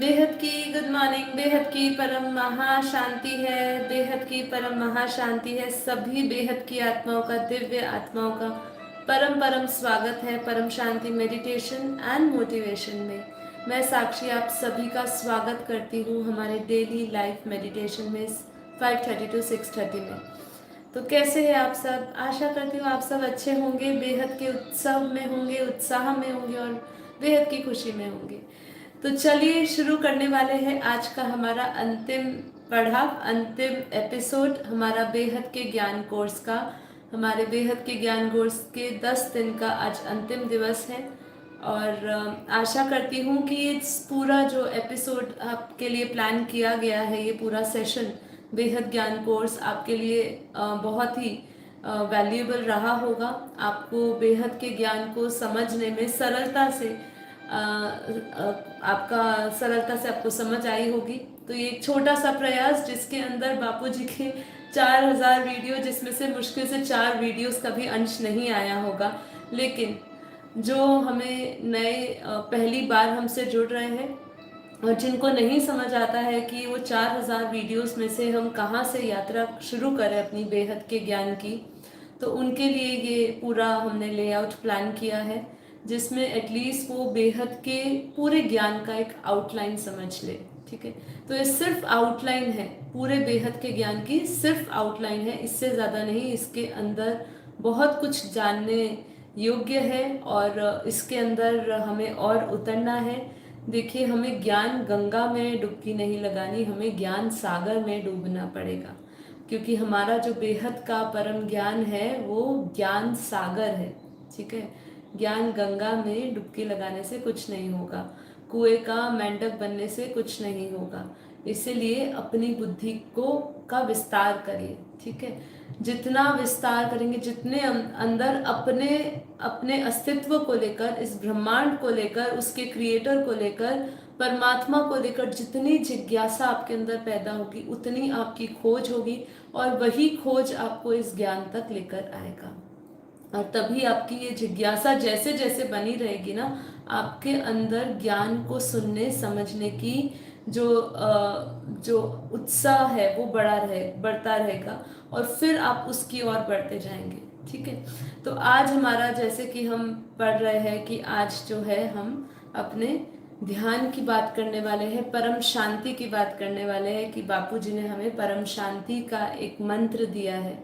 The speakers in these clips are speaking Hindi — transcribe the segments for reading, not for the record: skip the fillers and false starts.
बेहद की गुड मॉर्निंग। बेहद की परम महाशांति है। बेहद की परम महाशांति है। सभी बेहद की आत्माओं का, दिव्य आत्माओं का परम परम स्वागत है परम शांति मेडिटेशन एंड मोटिवेशन में। मैं साक्षी आप सभी का स्वागत करती हूँ हमारे डेली लाइफ मेडिटेशन में 5:30 to 6:30 में। तो कैसे हैं आप सब? आशा करती हूँ आप सब अच्छे होंगे, बेहद के उत्सव में होंगे, उत्साह में होंगे और बेहद की खुशी में होंगे। तो चलिए शुरू करने वाले हैं आज का हमारा अंतिम पड़ाव, अंतिम एपिसोड हमारा बेहद के ज्ञान कोर्स का। हमारे बेहद के ज्ञान कोर्स के 10 दिन का आज अंतिम दिवस है और आशा करती हूँ कि इस पूरा जो एपिसोड आपके लिए प्लान किया गया है, ये पूरा सेशन बेहद ज्ञान कोर्स आपके लिए बहुत ही वैल्यूएबल रहा होगा। आपको बेहद के ज्ञान को समझने में सरलता से आपका सरलता से आपको समझ आई होगी। तो ये एक छोटा सा प्रयास जिसके अंदर बापूजी के 4000 वीडियो, जिसमें से मुश्किल से 4 वीडियोस का भी अंश नहीं आया होगा, लेकिन जो हमें नए पहली बार हमसे जुड़ रहे हैं और जिनको नहीं समझ आता है कि वो 4000 वीडियोस में से हम कहाँ से यात्रा शुरू करें अपनी बेहद के ज्ञान की, तो उनके लिए ये पूरा हमने लेआउट प्लान किया है जिसमें एटलीस्ट वो बेहद के पूरे ज्ञान का एक आउटलाइन समझ ले। ठीक है, तो ये सिर्फ आउटलाइन है, पूरे बेहद के ज्ञान की सिर्फ आउटलाइन है, इससे ज़्यादा नहीं। इसके अंदर बहुत कुछ जानने योग्य है और इसके अंदर हमें और उतरना है। देखिए, हमें ज्ञान गंगा में डुबकी नहीं लगानी, हमें ज्ञान सागर में डूबना पड़ेगा, क्योंकि हमारा जो बेहद का परम ज्ञान है वो ज्ञान सागर है। ठीक है, ज्ञान गंगा में डुबकी लगाने से कुछ नहीं होगा, कुएं का मेंढक बनने से कुछ नहीं होगा। इसीलिए अपनी बुद्धि को का विस्तार करिए। ठीक है, जितना विस्तार करेंगे, जितने अंदर अपने अपने अस्तित्व को लेकर, इस ब्रह्मांड को लेकर, उसके क्रिएटर को लेकर, परमात्मा को लेकर जितनी जिज्ञासा आपके अंदर पैदा होगी, उतनी आपकी खोज होगी और वही खोज आपको इस ज्ञान तक लेकर आएगा। और तभी आपकी ये जिज्ञासा जैसे जैसे बनी रहेगी ना, आपके अंदर ज्ञान को सुनने समझने की जो उत्साह है वो बढ़ता रहेगा और फिर आप उसकी ओर बढ़ते जाएंगे। ठीक है, तो आज हमारा, जैसे कि हम पढ़ रहे हैं कि आज जो है हम अपने ध्यान की बात करने वाले हैं, परम शांति की बात करने वाले हैं कि बापूजी ने हमें परम शांति का एक मंत्र दिया है।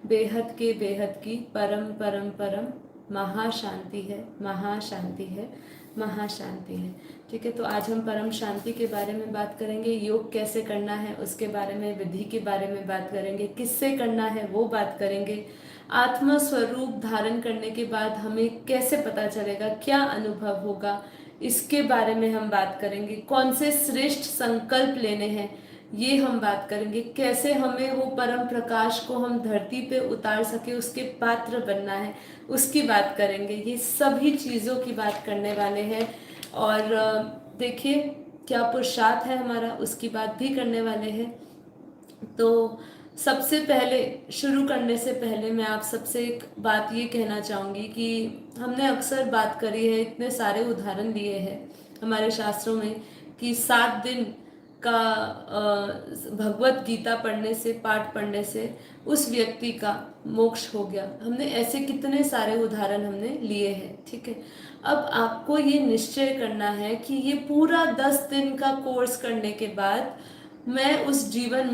बेहद के बेहद की परम परम परम महाशांति है, महाशांति है, महाशांति है। ठीक है, तो आज हम परम शांति के बारे में बात करेंगे, योग कैसे करना है उसके बारे में, विधि के बारे में बात करेंगे, किससे करना है वो बात करेंगे, आत्म स्वरूप धारण करने के बाद हमें कैसे पता चलेगा, क्या अनुभव होगा, इसके बारे में हम बात करेंगे, कौन से श्रेष्ठ संकल्प लेने हैं ये हम बात करेंगे, कैसे हमें वो परम प्रकाश को हम धरती पे उतार सके, उसके पात्र बनना है उसकी बात करेंगे। ये सभी चीज़ों की बात करने वाले हैं और देखिए क्या पुरुषार्थ है हमारा, उसकी बात भी करने वाले हैं। तो सबसे पहले, शुरू करने से पहले मैं आप सबसे एक बात ये कहना चाहूँगी कि हमने अक्सर बात करी है, इतने सारे उदाहरण दिए हैं हमारे शास्त्रों में कि 7 दिन का भगवत गीता पढ़ने से, पाठ पढ़ने से उस व्यक्ति का मोक्ष हो गया। हमने ऐसे कितने सारे उदाहरण हमने लिए हैं। ठीक है, अब आपको ये निश्चय करना है कि ये पूरा 10 दिन का कोर्स करने के बाद मैं उस जीवन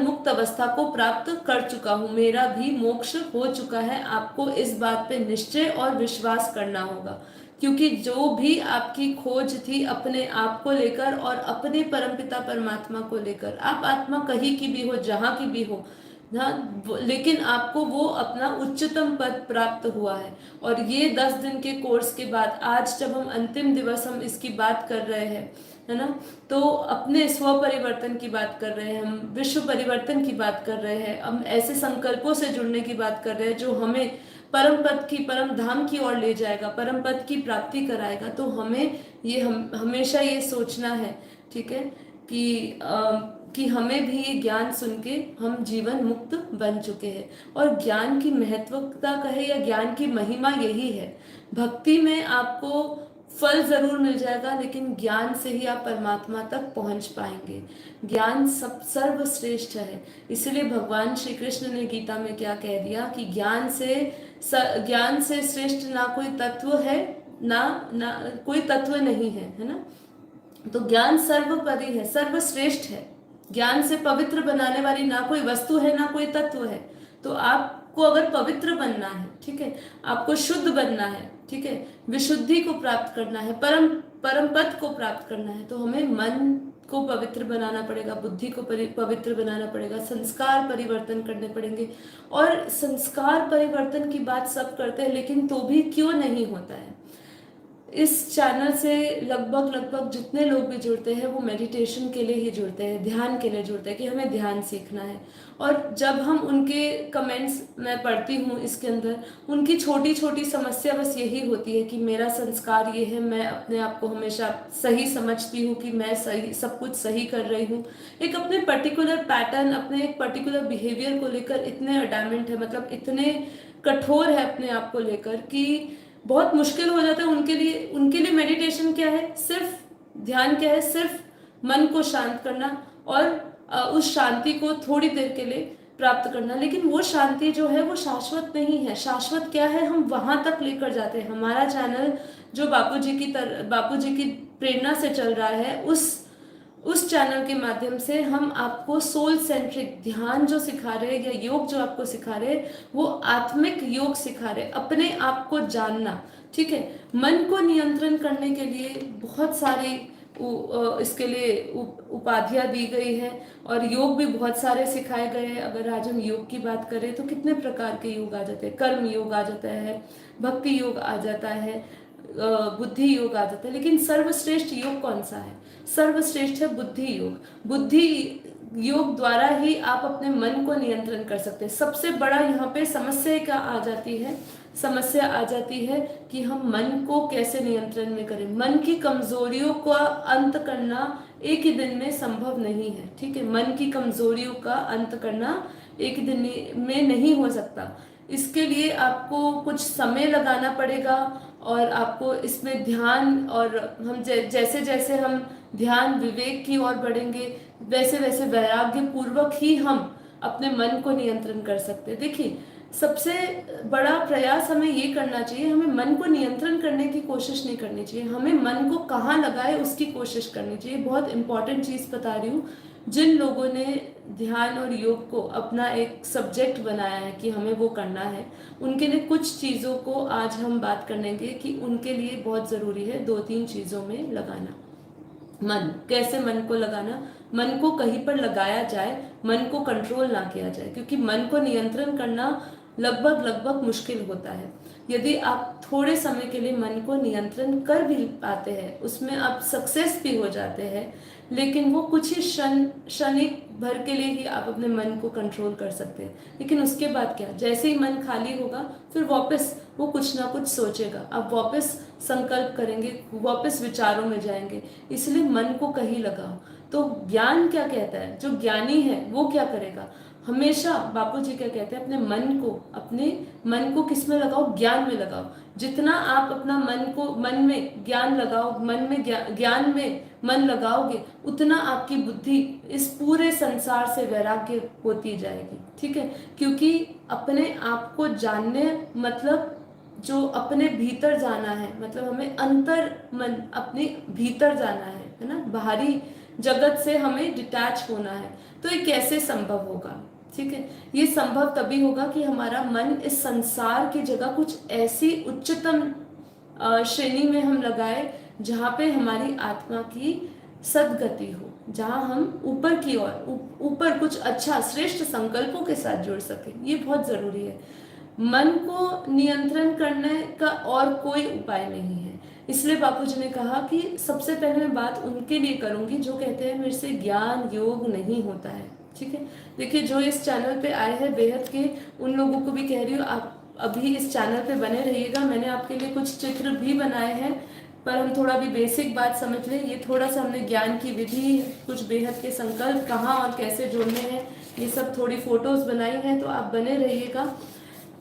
मुक्त अवस्था को प्राप्त कर चुका हूँ, मेरा भी मोक्ष हो चुका है। आपको इस बात पे निश्चय और विश्वास करना होगा, क्योंकि जो भी आपकी खोज थी अपने आप को लेकर और अपने परमपिता परमात्मा को लेकर, आप आत्मा कहीं की भी हो, जहाँ की भी हो, हाँ, लेकिन आपको वो अपना उच्चतम पद प्राप्त हुआ है। और ये 10 दिन के कोर्स के बाद आज जब हम अंतिम दिवस हम इसकी बात कर रहे हैं, है ना, तो अपने स्व परिवर्तन की बात कर रहे हैं, हम विश्व परिवर्तन की बात कर रहे हैं, हम ऐसे संकल्पों से जुड़ने की बात कर रहे हैं जो हमें परम पद की, परम धाम की ओर ले जाएगा, परम पद की प्राप्ति कराएगा। तो हमें ये हमेशा ये सोचना है, ठीक है, कि हमें भी ये ज्ञान सुन के हम जीवन मुक्त बन चुके हैं। और ज्ञान की महत्वता कहे या ज्ञान की महिमा यही है, भक्ति में आपको फल जरूर मिल जाएगा, लेकिन ज्ञान से ही आप परमात्मा तक पहुंच पाएंगे। ज्ञान सब सर्वश्रेष्ठ है। इसलिए भगवान श्री कृष्ण ने गीता में क्या कह दिया कि ज्ञान से श्रेष्ठ ना कोई तत्व है, ना ना कोई तत्व नहीं है ना। तो ज्ञान सर्वोपरि है, सर्वश्रेष्ठ है। ज्ञान से पवित्र बनाने वाली ना कोई वस्तु है, ना कोई तत्व है। तो आपको अगर पवित्र बनना है, ठीक है, आपको शुद्ध बनना है, ठीक है, विशुद्धि को प्राप्त करना है, परम पद को प्राप्त करना है, तो हमें मन को पवित्र बनाना पड़ेगा, बुद्धि को पवित्र बनाना पड़ेगा, संस्कार परिवर्तन करने पड़ेंगे। और संस्कार परिवर्तन की बात सब करते हैं, लेकिन तो भी क्यों नहीं होता है। इस चैनल से लगभग जितने लोग भी जुड़ते हैं वो मेडिटेशन के लिए ही जुड़ते हैं, ध्यान के लिए जुड़ते हैं कि हमें ध्यान सीखना है। और जब हम उनके कमेंट्स मैं पढ़ती हूँ इसके अंदर, उनकी छोटी छोटी समस्या बस यही होती है कि मेरा संस्कार ये है, मैं अपने आप को हमेशा सही समझती हूँ कि मैं सही सब कुछ सही कर रही हूँ। एक अपने पर्टिकुलर पैटर्न, अपने एक पर्टिकुलर बिहेवियर को लेकर इतने अडैमेंट है, मतलब इतने कठोर है अपने आप को लेकर कि बहुत मुश्किल हो जाता है उनके लिए। उनके लिए मेडिटेशन क्या है, सिर्फ ध्यान क्या है, सिर्फ मन को शांत करना और उस शांति को थोड़ी देर के लिए प्राप्त करना। लेकिन वो शांति जो है वो शाश्वत नहीं है। शाश्वत क्या है, हम वहां तक लेकर जाते हैं। हमारा चैनल जो बापू जी की प्रेरणा से चल रहा है, उस चैनल के माध्यम से हम आपको सोल सेंट्रिक ध्यान जो सिखा रहे हैं या योग जो आपको सिखा रहे हैं, वो आत्मिक योग सिखा रहे, अपने आप को जानना, ठीक है। मन को नियंत्रण करने के लिए बहुत सारी इसके लिए उपाधियां दी गई है और योग भी बहुत सारे सिखाए गए हैं। अगर आज हम योग की बात करें तो कितने प्रकार के योग आ जाते हैं। कर्म योग आ जाता है, भक्ति योग आ जाता है, बुद्धि योग आ जाता है। लेकिन सर्वश्रेष्ठ योग कौन सा है? सर्वश्रेष्ठ है बुद्धि योग। बुद्धि योग द्वारा ही आप अपने मन को नियंत्रण कर सकते हैं। सबसे बड़ा यहाँ पे समस्या क्या आ जाती है? समस्या आ जाती है कि हम मन को कैसे नियंत्रण में करें। मन की कमजोरियों का अंत करना एक ही दिन में संभव नहीं है, ठीक है। मन की कमजोरियों का अंत करना एक ही दिन में नहीं हो सकता। इसके लिए आपको कुछ समय लगाना पड़ेगा और आपको इसमें ध्यान, और हम जैसे जैसे हम ध्यान विवेक की ओर बढ़ेंगे, वैसे वैसे वैराग्य पूर्वक ही हम अपने मन को नियंत्रण कर सकते हैं। देखिए, सबसे बड़ा प्रयास हमें ये करना चाहिए, हमें मन को नियंत्रण करने की कोशिश नहीं करनी चाहिए, हमें मन को कहाँ लगाए उसकी कोशिश करनी चाहिए। बहुत इंपॉर्टेंट चीज़ बता रही हूँ। जिन लोगों ने ध्यान और योग को अपना एक सब्जेक्ट बनाया है कि हमें वो करना है, उनके लिए कुछ चीज़ों को आज हम बात करेंगे कि उनके लिए बहुत ज़रूरी है 2-3 चीज़ों में लगाना। मन, कैसे मन को लगाना, मन को कहीं पर लगाया जाए, मन को कंट्रोल ना किया जाए, क्योंकि मन को नियंत्रण करना लगभग मुश्किल होता है। यदि आप थोड़े समय के लिए मन को नियंत्रण कर भी पाते हैं, उसमें आप सक्सेस भी हो जाते हैं, लेकिन वो कुछ ही क्षणिक भर के लिए ही आप अपने मन को कंट्रोल कर सकते हैं। लेकिन उसके बाद क्या, जैसे ही मन खाली होगा फिर वापस वो कुछ ना कुछ सोचेगा, आप वापस संकल्प करेंगे, वापस विचारों में जाएंगे। इसलिए मन को कहीं लगाओ। तो ज्ञान क्या कहता है, जो ज्ञानी है वो क्या करेगा, हमेशा बापू जी क्या कहते हैं, अपने मन को किस में लगाओ, ज्ञान में लगाओ। जितना आप अपना मन में ज्ञान लगाओ, मन में ज्ञान में मन लगाओगे, उतना आपकी बुद्धि इस पूरे संसार से वैराग्य होती जाएगी, ठीक है। क्योंकि अपने आप को जानने मतलब जो अपने भीतर जाना है, मतलब हमें अंतर मन अपने भीतर जाना है ना, बाहरी जगत से हमें डिटैच होना है। तो ये कैसे संभव होगा, ठीक है। ये संभव तभी होगा कि हमारा मन इस संसार की जगह कुछ ऐसी उच्चतम श्रेणी में हम लगाए जहाँ पे हमारी आत्मा की सदगति हो, जहाँ हम ऊपर की ओर ऊपर कुछ अच्छा श्रेष्ठ संकल्पों के साथ जुड़ सके। ये बहुत जरूरी है। मन को नियंत्रण करने का और कोई उपाय नहीं है। इसलिए बापूजी ने कहा कि सबसे पहले मैं बात उनके लिए करूंगी जो कहते हैं मेरे से ज्ञान योग नहीं होता है, ठीक है। देखिए, जो इस चैनल पे आए हैं बेहद के, उन लोगों को भी कह रही हूँ आप अभी इस चैनल पे बने रहिएगा। मैंने आपके लिए कुछ चित्र भी बनाए हैं, पर हम थोड़ा भी बेसिक बात समझ लें। ये थोड़ा सा हमने ज्ञान की विधि, कुछ बेहद के संकल्प कहाँ और कैसे जोड़ने हैं, ये सब थोड़ी फोटोज बनाई हैं, तो आप बने रहिएगा।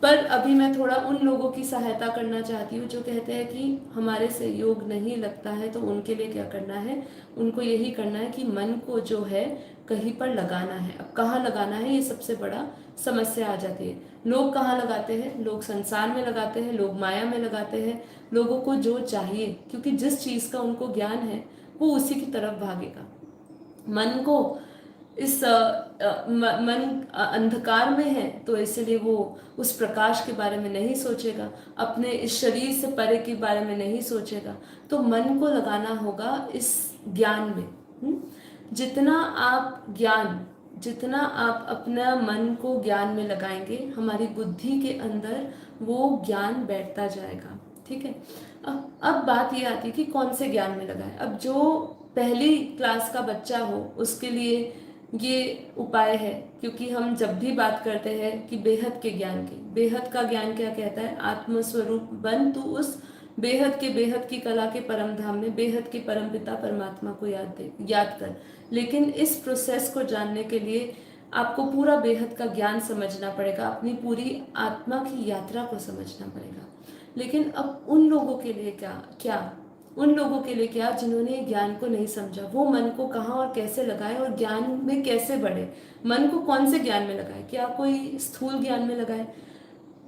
पर अभी मैं थोड़ा उन लोगों की सहायता करना चाहती हूँ जो कहते हैं कि हमारे से योग नहीं लगता है, तो उनके लिए क्या करना है, उनको यही करना है कि मन को जो है कहीं पर लगाना है। अब कहाँ लगाना है, ये सबसे बड़ा समस्या आ जाती है। लोग कहाँ लगाते हैं, लोग संसार में लगाते हैं, लोग माया में लगाते हैं। लोगों को जो चाहिए, क्योंकि जिस चीज़ का उनको ज्ञान है वो उसी की तरफ भागेगा। मन को इस मन अंधकार में है, तो इसलिए वो उस प्रकाश के बारे में नहीं सोचेगा, अपने इस शरीर से परे के बारे में नहीं सोचेगा। तो मन को लगाना होगा इस ज्ञान में। जितना आप ज्ञान, जितना आप अपना मन को ज्ञान में लगाएंगे, हमारी बुद्धि के अंदर वो ज्ञान बैठता जाएगा। ठीक है। अब बात ये आती है कि कौन से ज्ञान में लगाएं। अब जो पहली क्लास का बच्चा हो उसके लिए ये उपाय है, क्योंकि हम जब भी बात करते हैं कि बेहद के ज्ञान की, बेहद का ज्ञान क्या कहता है, आत्मस्वरूप बन तू उस बेहद के, बेहद की कला के परम धाम में, बेहद के परम पिता परमात्मा को याद कर। लेकिन इस प्रोसेस को जानने के लिए आपको पूरा बेहद का ज्ञान समझना पड़ेगा, अपनी पूरी आत्मा की यात्रा को समझना पड़ेगा। लेकिन अब उन लोगों के लिए क्या उन लोगों के लिए क्या जिन्होंने ज्ञान को नहीं समझा, वो मन को कहाँ और कैसे लगाए और ज्ञान में कैसे बढ़े। मन को कौन से ज्ञान में लगाए, क्या कोई स्थूल ज्ञान में लगाए।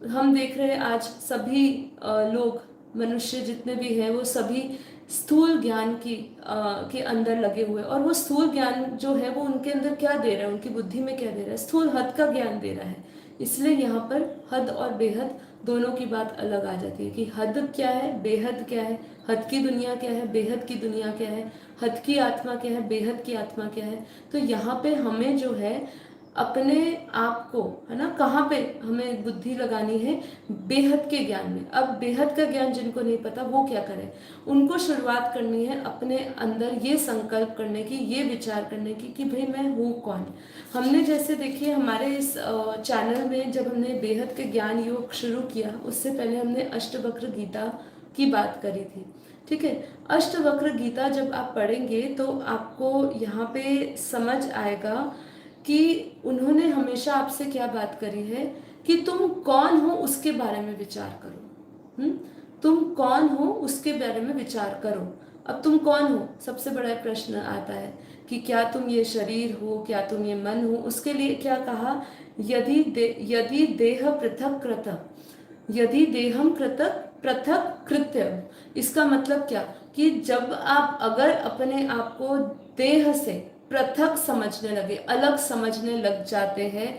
हम देख रहे हैं आज सभी लोग, मनुष्य जितने भी हैं, वो सभी स्थूल ज्ञान के अंदर लगे हुए, और वो स्थूल ज्ञान जो है वो उनके अंदर क्या दे रहा है, उनकी बुद्धि में क्या दे रहा है, स्थूल हद का ज्ञान दे रहा है। इसलिए यहाँ पर हद और बेहद दोनों की बात अलग आ जाती है कि हद क्या है, बेहद क्या है, हद की दुनिया क्या है, बेहद की दुनिया क्या है, हद की आत्मा क्या है, बेहद की आत्मा क्या है। तो यहाँ पे हमें जो है अपने आप को, है ना, कहाँ पे हमें बुद्धि लगानी है, बेहद के ज्ञान में। अब बेहद का ज्ञान जिनको नहीं पता वो क्या करें, उनको शुरुआत करनी है अपने अंदर ये संकल्प करने की, ये विचार करने की कि भाई मैं हूँ कौन। हमने जैसे देखिए हमारे इस चैनल में जब हमने बेहद के ज्ञान योग शुरू किया, उससे पहले हमने अष्टवक्र गीता की बात करी थी। ठीक है। अष्टवक्र गीता जब आप पढ़ेंगे तो आपको यहाँ पे समझ आएगा कि उन्होंने हमेशा आपसे क्या बात करी है कि तुम कौन हो उसके बारे में विचार करो। तुम कौन हो उसके बारे में विचार करो। अब तुम कौन हो, सबसे बड़ा प्रश्न आता है कि क्या तुम ये शरीर हो, क्या तुम ये मन हो। उसके लिए क्या कहा, यदि देह पृथक कृत, यदि देहम पृथक पृथक कृत्य। इसका मतलब क्या कि जब आप अगर अपने आप को देह से पृथक समझने लगे, अलग समझने लग जाते हैं,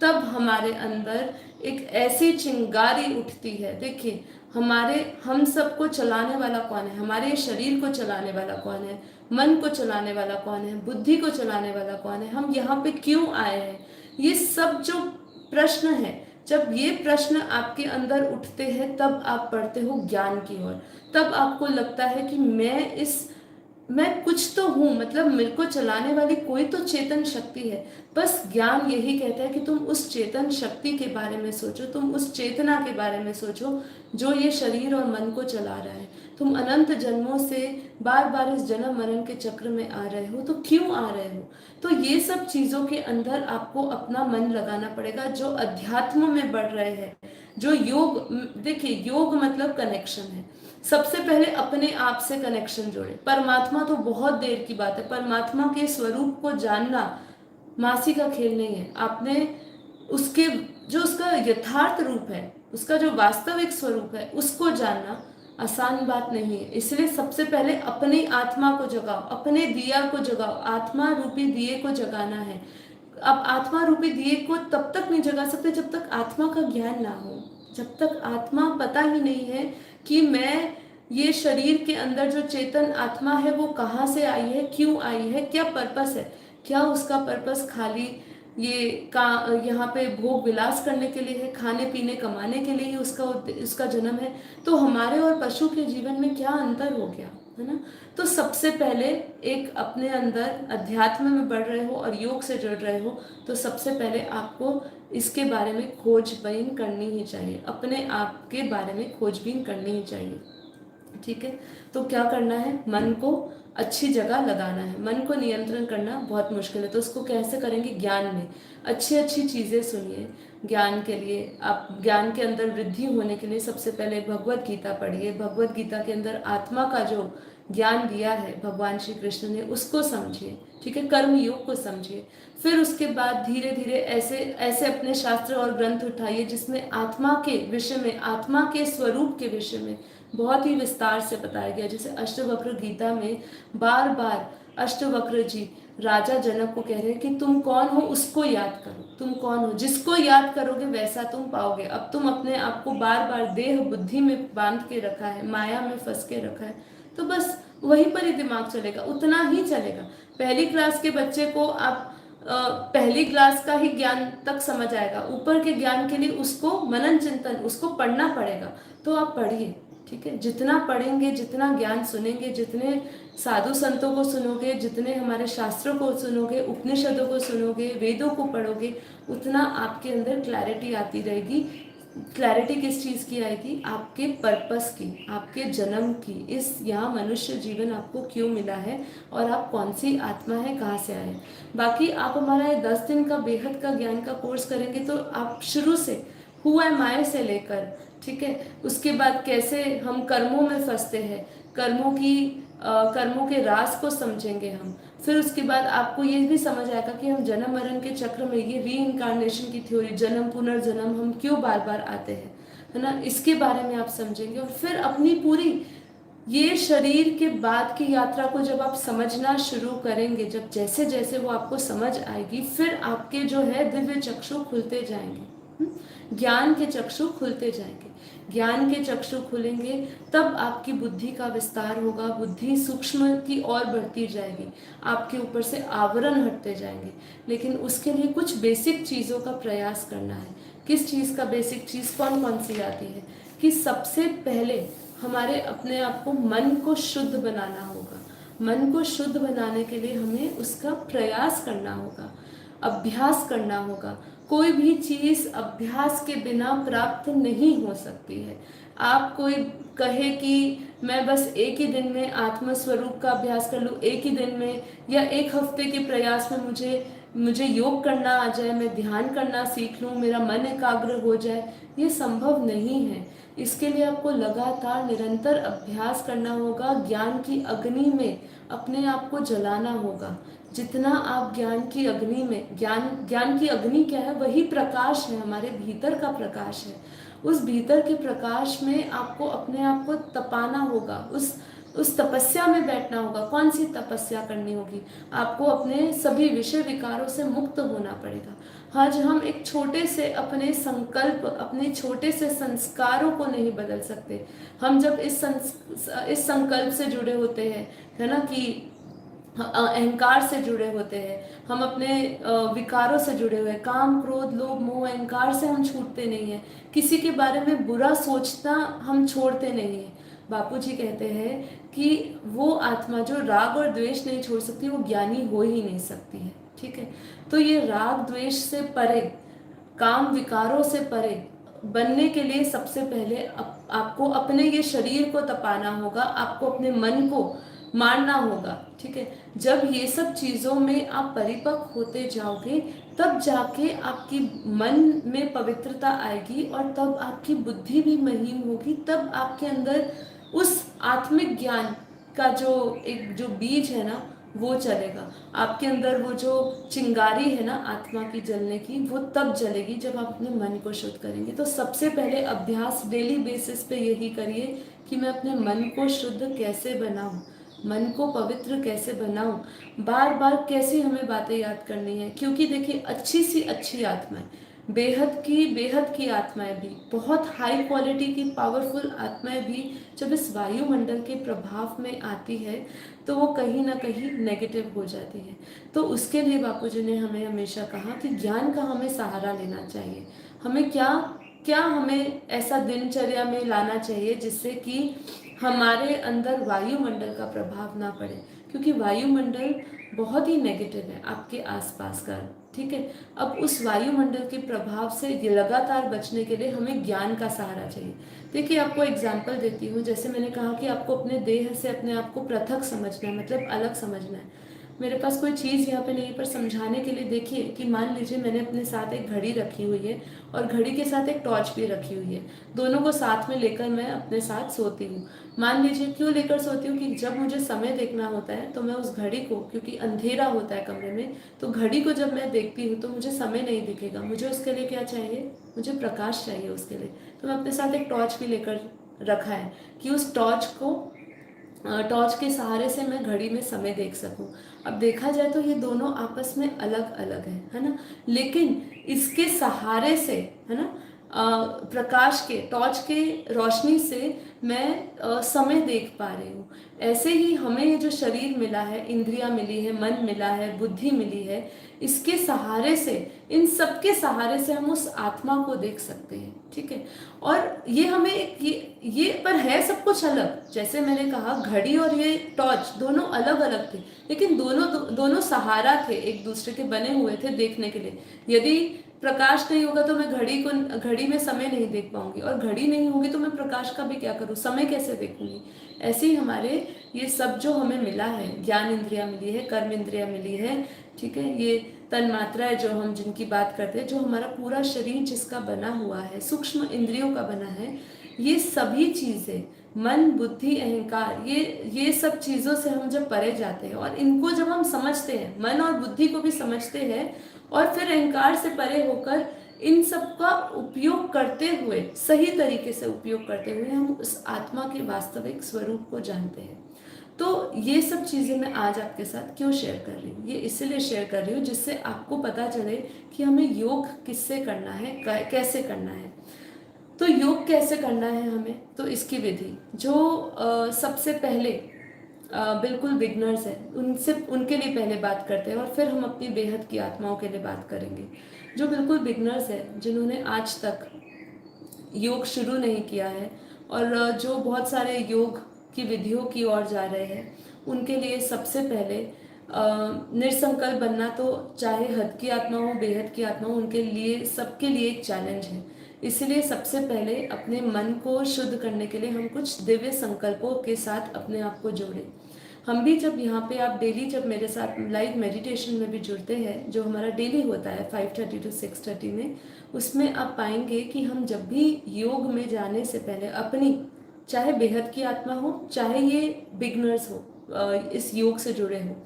तब हमारे अंदर एक ऐसी चिंगारी उठती है। देखिए हम सबको चलाने वाला कौन है, हमारे शरीर को चलाने वाला कौन है, मन को चलाने वाला कौन है, बुद्धि को चलाने वाला कौन है, हम यहाँ पे क्यों आए हैं, ये सब जो प्रश्न है, जब ये प्रश्न आपके अंदर उठते हैं तब आप बढ़ते हो ज्ञान की ओर। तब आपको लगता है कि मैं कुछ तो हूँ, मतलब मेरे को चलाने वाली कोई तो चेतन शक्ति है। बस ज्ञान यही कहता है कि तुम उस चेतन शक्ति के बारे में सोचो, तुम उस चेतना के बारे में सोचो जो ये शरीर और मन को चला रहा है। तुम अनंत जन्मों से बार बार इस जन्म मरण के चक्र में आ रहे हो, तो क्यों आ रहे हो। तो ये सब चीजों के अंदर आपको अपना मन लगाना पड़ेगा। जो अध्यात्म में बढ़ रहे हैं, जो योग, देखिए योग मतलब कनेक्शन है। सबसे पहले अपने आप से कनेक्शन जोड़े। परमात्मा तो बहुत देर की बात है, परमात्मा के स्वरूप को जानना मासी का खेल नहीं है। आपने उसके जो उसका यथार्थ रूप है, उसका जो वास्तविक स्वरूप है, उसको जानना आसान बात नहीं है। इसलिए सबसे पहले अपनी आत्मा को जगाओ, अपने दिया को जगाओ। आत्मा रूपी दिए को जगाना है। अब आत्मा रूपी दिए को तब तक नहीं जगा सकते जब तक आत्मा का ज्ञान ना हो, जब तक आत्मा पता ही नहीं है कि मैं ये शरीर के अंदर जो चेतन आत्मा है वो कहाँ से आई है, क्यों आई है, क्या पर्पस है। क्या उसका पर्पस खाली ये का यहाँ पे भोग विलास करने के लिए है, खाने पीने कमाने के लिए ही उसका जन्म है। तो हमारे और पशु के जीवन में क्या अंतर हो गया, है ना। तो सबसे पहले एक अपने अंदर अध्यात्म में बढ़ रहे हो और योग से जुड़ रहे हो, तो सबसे पहले आपको इसके बारे में खोजबीन करनी ही चाहिए, अपने आप के बारे में खोजबीन करनी ही चाहिए। ठीक है। तो क्या करना है, मन को अच्छी जगह लगाना है। मन को नियंत्रण करना बहुत मुश्किल है, तो उसको कैसे करेंगे, ज्ञान में अच्छी अच्छी चीज़ें सुनिए। ज्ञान के लिए आप, ज्ञान के अंदर वृद्धि होने के लिए सबसे पहले भगवत गीता पढ़िए। भगवत गीता के अंदर आत्मा का जो ज्ञान दिया है भगवान श्री कृष्ण ने, उसको समझिए। ठीक है, कर्म योग को समझिए। फिर उसके बाद धीरे धीरे ऐसे ऐसे अपने शास्त्र और ग्रंथ उठाइए जिसमें आत्मा के विषय में, आत्मा के स्वरूप के विषय में बहुत ही विस्तार से बताया गया। जैसे अष्टवक्र गीता में बार बार अष्टवक्र जी राजा जनक को कह रहे हैं कि तुम कौन हो उसको याद करो, तुम कौन हो, जिसको याद करोगे वैसा तुम पाओगे। अब तुम अपने आप को बार बार देह बुद्धि में बांध के रखा है, माया में फंस के रखा है, तो बस वहीं पर ही दिमाग चलेगा, उतना ही चलेगा। पहली क्लास के बच्चे को आप पहली क्लास का ही ज्ञान तक समझ आएगा, ऊपर के ज्ञान के लिए उसको मनन चिंतन, उसको पढ़ना पड़ेगा। तो आप पढ़िए, ठीक है। जितना पढ़ेंगे, जितना ज्ञान सुनेंगे, जितने साधु संतों को सुनोगे, जितने हमारे शास्त्रों को सुनोगे, उपनिषदों को सुनोगे, वेदों को पढ़ोगे, उतना आपके अंदर क्लैरिटी आती रहेगी। क्लैरिटी किस चीज़ की आएगी, आपके पर्पस की, आपके जन्म की, इस यहाँ मनुष्य जीवन आपको क्यों मिला है और आप कौन सी आत्मा है, कहाँ से आए। बाकी आप हमारा ये 10 दिन का बेहद का ज्ञान का कोर्स करेंगे तो आप शुरू से हु एम आई से लेकर, ठीक है, उसके बाद कैसे हम कर्मों में फंसते हैं, कर्मों के राज को समझेंगे हम। फिर उसके बाद आपको ये भी समझ आएगा कि हम जन्म मरण के चक्र में, ये री इनकारनेशन की थ्योरी, जन्म पुनर्जन्म, हम क्यों बार बार आते हैं, है ना, इसके बारे में आप समझेंगे। और फिर अपनी पूरी ये शरीर के बाद की यात्रा को जब आप समझना शुरू करेंगे, जब जैसे जैसे वो आपको समझ आएगी, फिर आपके जो है दिव्य चक्षु खुलते जाएंगे, ज्ञान के चक्षु खुलते जाएंगे। ज्ञान के चक्षु खुलेंगे तब आपकी बुद्धि का विस्तार होगा, बुद्धि सूक्ष्म की ओर बढ़ती जाएगी, आपके ऊपर से आवरण हटते जाएंगे। लेकिन उसके लिए कुछ बेसिक चीज़ों का प्रयास करना है। किस चीज़ का बेसिक चीज़, कौन कौन सी आती है, कि सबसे पहले हमारे अपने आप को, मन को शुद्ध बनाना होगा। मन को शुद्ध बनाने के लिए हमें उसका प्रयास करना होगा, अभ्यास करना होगा। कोई भी चीज़ अभ्यास के बिना प्राप्त नहीं हो सकती है। आप कोई कहे कि मैं बस एक ही दिन में आत्म स्वरूप का अभ्यास कर लूँ, एक ही दिन में या एक हफ्ते के प्रयास में मुझे योग करना आ जाए, मैं ध्यान करना सीख लूँ, मेरा मन एकाग्र हो जाए, ये संभव नहीं है। इसके लिए आपको लगातार निरंतर अभ्यास करना होगा, ज्ञान की अग्नि में अपने आप को जलाना होगा। जितना आप ज्ञान की अग्नि में, ज्ञान की अग्नि क्या है, वही प्रकाश है, हमारे भीतर का प्रकाश है। उस भीतर के प्रकाश में आपको अपने आप को तपाना होगा, उस तपस्या में बैठना होगा। कौन सी तपस्या करनी होगी, आपको अपने सभी विषय विकारों से मुक्त होना पड़ेगा। आज हम एक छोटे से अपने संकल्प, अपने छोटे से संस्कारों को नहीं बदल सकते। हम जब इस संकल्प से जुड़े होते हैं, है ना, कि अहंकार से जुड़े होते हैं, हम अपने विकारों से जुड़े हुए हैं, काम क्रोध लोभ मोह अहंकार से हम छूटते नहीं हैं। किसी के बारे में बुरा सोचना हम छोड़ते नहीं हैं। बापू जी कहते हैं कि वो आत्मा जो राग और द्वेष नहीं छोड़ सकती, वो ज्ञानी हो ही नहीं सकती है। ठीक है, तो ये राग द्वेष से परे, काम विकारों से परे बनने के लिए सबसे पहले आपको अपने ये शरीर को तपाना होगा, आपको अपने मन को मारना होगा। ठीक है, जब ये सब चीज़ों में आप परिपक्व होते जाओगे, तब जाके आपकी मन में पवित्रता आएगी और तब आपकी बुद्धि भी महीन होगी। तब आपके अंदर उस आत्मिक ज्ञान का जो बीज है ना, वो चलेगा। आपके अंदर वो जो चिंगारी है ना आत्मा की जलने की, वो तब जलेगी जब आप अपने मन को शुद्ध करेंगे। तो सबसे पहले अभ्यास डेली बेसिस पे यही करिए कि मैं अपने मन को शुद्ध कैसे बनाऊं, मन को पवित्र कैसे बनाऊं। बार बार कैसे हमें बातें याद करनी है, क्योंकि देखिए अच्छी सी अच्छी आत्माएं, बेहद की आत्माएं भी, बहुत हाई क्वालिटी की पावरफुल आत्माएं भी जब इस वायुमंडल के प्रभाव में आती है तो वो कहीं ना कहीं नेगेटिव हो जाती है। तो उसके लिए बापूजी ने हमें हमेशा कहा कि ज्ञान का हमें सहारा लेना चाहिए। हमें क्या क्या हमें ऐसा दिनचर्या में लाना चाहिए जिससे कि हमारे अंदर वायुमंडल का प्रभाव ना पड़े, क्योंकि वायुमंडल बहुत ही नेगेटिव है आपके आसपास का। ठीक है। अब उस वायुमंडल के प्रभाव से ये लगातार बचने के लिए हमें ज्ञान का सहारा चाहिए। देखिए, आपको एग्जाम्पल देती हूँ। जैसे मैंने कहा कि आपको अपने देह से अपने आप को पृथक समझना है, मतलब अलग समझना है। मेरे पास कोई चीज़ यहाँ पे नहीं है, पर समझाने के लिए देखिए कि मान लीजिए मैंने अपने साथ एक घड़ी रखी हुई है और घड़ी के साथ एक टॉर्च भी रखी हुई है। दोनों को साथ में लेकर मैं अपने साथ सोती हूँ। मान लीजिए क्यों लेकर सोती हूँ कि जब मुझे समय देखना होता है तो मैं उस घड़ी को, क्योंकि अंधेरा होता है कमरे में, तो घड़ी को जब मैं देखती हूँ तो मुझे समय नहीं दिखेगा। मुझे उसके लिए क्या चाहिए? मुझे प्रकाश चाहिए उसके लिए। तो मैं अपने साथ एक टॉर्च भी लेकर रखा है कि उस टॉर्च के सहारे से मैं घड़ी में समय देख सकूं। अब देखा जाए तो ये दोनों आपस में अलग अलग है ना, लेकिन इसके सहारे से, है ना, प्रकाश के, टॉर्च के रोशनी से मैं समय देख पा रही हूँ। ऐसे ही हमें ये जो शरीर मिला है, इंद्रियां मिली है, मन मिला है, बुद्धि मिली है, इसके सहारे से, इन सब के सहारे से हम उस आत्मा को देख सकते हैं। ठीक है। और ये हमें ये पर है सब कुछ अलग। जैसे मैंने कहा, घड़ी और ये टॉर्च दोनों अलग अलग थे, लेकिन दोनों सहारा थे, एक दूसरे के बने हुए थे देखने के लिए। यदि प्रकाश नहीं होगा तो मैं घड़ी में समय नहीं देख पाऊंगी, और घड़ी नहीं होगी तो मैं प्रकाश का भी क्या करूँ, समय कैसे देखूंगी। ऐसे ही हमारे ये सब जो हमें मिला है, ज्ञान इंद्रिया मिली है, कर्म इंद्रिया मिली है, ठीक है, ये तन मात्रा है जो हम जिनकी बात करते हैं, जो हमारा पूरा शरीर जिसका बना हुआ है, सूक्ष्म इंद्रियों का बना है, ये सभी चीजें, मन बुद्धि अहंकार, ये सब चीजों से हम जब परे जाते हैं और इनको जब हम समझते हैं, मन और बुद्धि को भी समझते हैं, और फिर अहंकार से परे होकर इन सब का उपयोग करते हुए, सही तरीके से उपयोग करते हुए, हम उस आत्मा के वास्तविक स्वरूप को जानते हैं। तो ये सब चीज़ें मैं आज आपके साथ क्यों शेयर कर रही हूँ? ये इसलिए शेयर कर रही हूँ जिससे आपको पता चले कि हमें योग किससे करना है, कैसे करना है। तो योग कैसे करना है हमें, तो इसकी विधि जो सबसे पहले बिल्कुल बिगनर्स है, उनसे उनके लिए पहले बात करते हैं, और फिर हम अपनी बेहद की आत्माओं के लिए बात करेंगे। जो बिल्कुल बिगनर्स है, जिन्होंने आज तक योग शुरू नहीं किया है, और जो बहुत सारे योग की विधियों की ओर जा रहे हैं, उनके लिए सबसे पहले निसंकल्प बनना, तो चाहे हद की आत्मा हो, बेहद की आत्मा हो, उनके लिए, सबके लिए एक चैलेंज है। इसलिए सबसे पहले अपने मन को शुद्ध करने के लिए हम कुछ दिव्य संकल्पों के साथ अपने आप को जोड़ें। हम भी जब यहाँ पे, आप डेली जब मेरे साथ लाइव मेडिटेशन में भी जुड़ते हैं, जो हमारा डेली होता है 5:30 to 6:30 में, उसमें आप पाएंगे कि हम जब भी योग में जाने से पहले अपनी, चाहे बेहद की आत्मा हो, चाहे ये बिगनर्स हो, इस योग से जुड़े हो,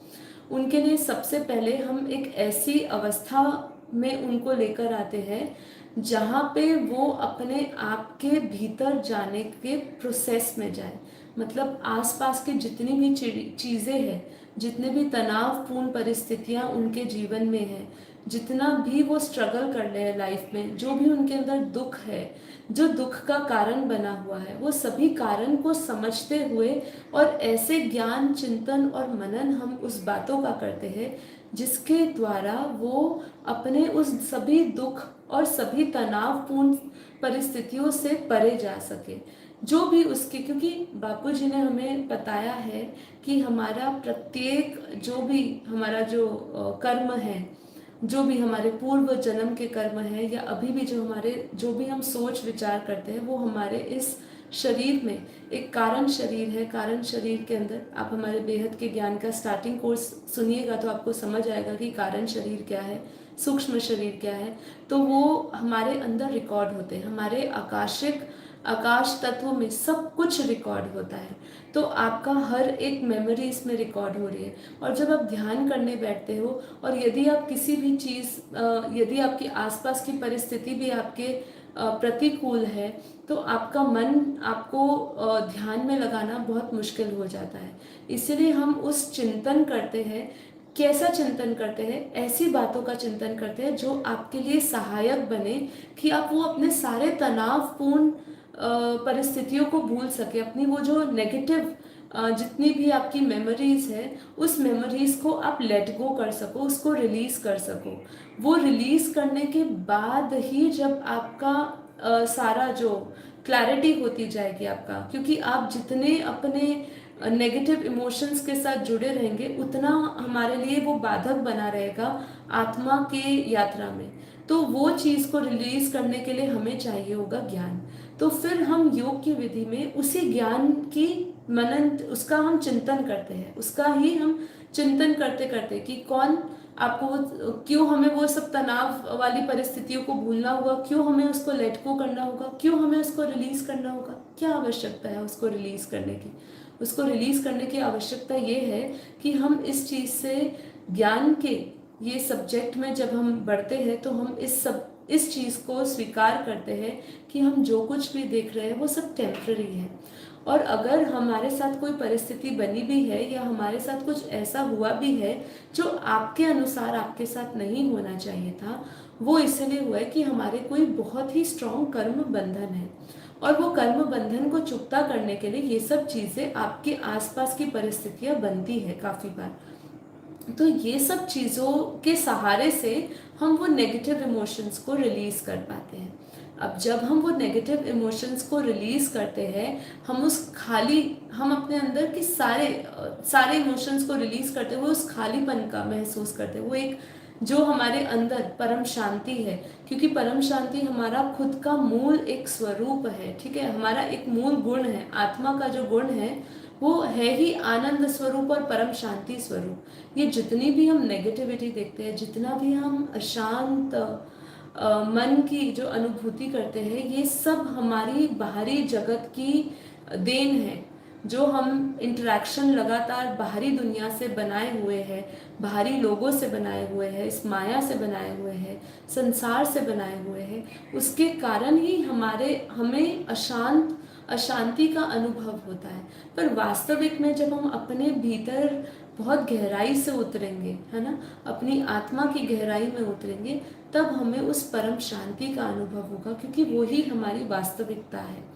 उनके लिए सबसे पहले हम एक ऐसी अवस्था में उनको लेकर आते हैं जहाँ पे वो अपने आप के भीतर जाने के प्रोसेस में जाए। मतलब आसपास की जितनी भी चीज़ें हैं, जितने भी तनावपूर्ण परिस्थितियाँ उनके जीवन में हैं, जितना भी वो स्ट्रगल कर रहे हैं लाइफ में, जो भी उनके अंदर दुख है, जो दुख का कारण बना हुआ है, वो सभी कारण को समझते हुए, और ऐसे ज्ञान चिंतन और मनन हम उस बातों का करते हैं जिसके द्वारा वो अपने उस सभी दुख और सभी तनावपूर्ण परिस्थितियों से परे जा सके। जो भी उसके, क्योंकि बापूजी ने हमें बताया है कि हमारा प्रत्येक, जो भी हमारा जो कर्म है, जो भी हमारे पूर्व जन्म के कर्म है, या अभी भी जो भी हम सोच विचार करते हैं, वो हमारे इस शरीर में एक कारण शरीर है। कारण शरीर के अंदर आप हमारे बेहद के ज्ञान का स्टार्टिंग कोर्स सुनिएगा तो आपको समझ आएगा कि कारण शरीर क्या है, सूक्ष्म शरीर क्या है। तो वो हमारे अंदर रिकॉर्ड होते हैं, हमारे आकाश तत्व में सब कुछ रिकॉर्ड होता है। तो आपका हर एक मेमोरी इसमें रिकॉर्ड हो रही है। और जब आप ध्यान करने बैठते हो, और यदि आप किसी भी चीज़, यदि आपके आसपास की परिस्थिति भी आपके प्रतिकूल है, तो आपका मन, आपको ध्यान में लगाना बहुत मुश्किल हो जाता है। इसीलिए हम उस चिंतन करते हैं। कैसा चिंतन करते हैं? ऐसी बातों का चिंतन करते हैं जो आपके लिए सहायक बने, कि आप वो अपने सारे तनावपूर्ण परिस्थितियों को भूल सके। अपनी वो जो नेगेटिव जितनी भी आपकी मेमोरीज है, उस मेमोरीज को आप लेट गो कर सको, उसको रिलीज कर सको। वो रिलीज करने के बाद ही जब आपका सारा जो क्लैरिटी होती जाएगी आपका, क्योंकि आप जितने अपने नेगेटिव इमोशंस के साथ जुड़े रहेंगे, उतना हमारे लिए वो बाधक बना रहेगा आत्मा के यात्रा में। तो वो चीज़ को रिलीज करने के लिए हमें चाहिए होगा ज्ञान। तो फिर हम योग की विधि में उसी ज्ञान की मनन, उसका हम चिंतन करते हैं, उसका ही हम चिंतन करते करते कि कौन आपको क्यों हमें वो सब तनाव वाली परिस्थितियों को भूलना होगा, क्यों हमें उसको लेट गो करना होगा, क्यों हमें उसको रिलीज करना होगा, क्या आवश्यकता है उसको रिलीज करने की। उसको रिलीज करने की आवश्यकता ये है कि हम इस चीज़ से, ज्ञान के ये सब्जेक्ट में जब हम बढ़ते हैं तो हम इस चीज़ को स्वीकार करते हैं कि हम जो कुछ भी देख रहे हैं वो सब टेम्प्ररी है। और अगर हमारे साथ कोई परिस्थिति बनी भी है या हमारे साथ कुछ ऐसा हुआ भी है जो आपके अनुसार आपके साथ नहीं होना चाहिए था, वो इसलिए हुआ है कि हमारे कोई बहुत ही स्ट्रॉन्ग कर्म बंधन है। और वो कर्म बंधन को चुकता करने के लिए ये सब चीज़ें आपके आसपास की परिस्थितियां बनती है काफ़ी बार। तो ये सब चीज़ों के सहारे से हम वो नेगेटिव इमोशंस को रिलीज कर पाते हैं। अब जब हम वो नेगेटिव इमोशंस को रिलीज करते हैं, हम अपने अंदर के सारे इमोशंस को रिलीज करते हुए उस खालीपन का महसूस करते हैं। वो एक जो हमारे अंदर परम शांति है, क्योंकि परम शांति हमारा खुद का मूल एक स्वरूप है, ठीक है, हमारा एक मूल गुण है। आत्मा का जो गुण है वो है ही आनंद स्वरूप और परम शांति स्वरूप। ये जितनी भी हम नेगेटिविटी देखते हैं, जितना भी हम अशांत मन की जो अनुभूति करते हैं, ये सब हमारी बाहरी जगत की देन है। जो हम इंटरेक्शन लगातार बाहरी दुनिया से बनाए हुए हैं, बाहरी लोगों से बनाए हुए हैं, इस माया से बनाए हुए हैं, संसार से बनाए हुए हैं, उसके कारण ही हमें अशांति का अनुभव होता है। पर वास्तविक में जब हम अपने भीतर बहुत गहराई से उतरेंगे, है ना, अपनी आत्मा की गहराई में उतरेंगे, तब हमें उस परम शांति का अनुभव होगा, क्योंकि वो ही हमारी वास्तविकता है।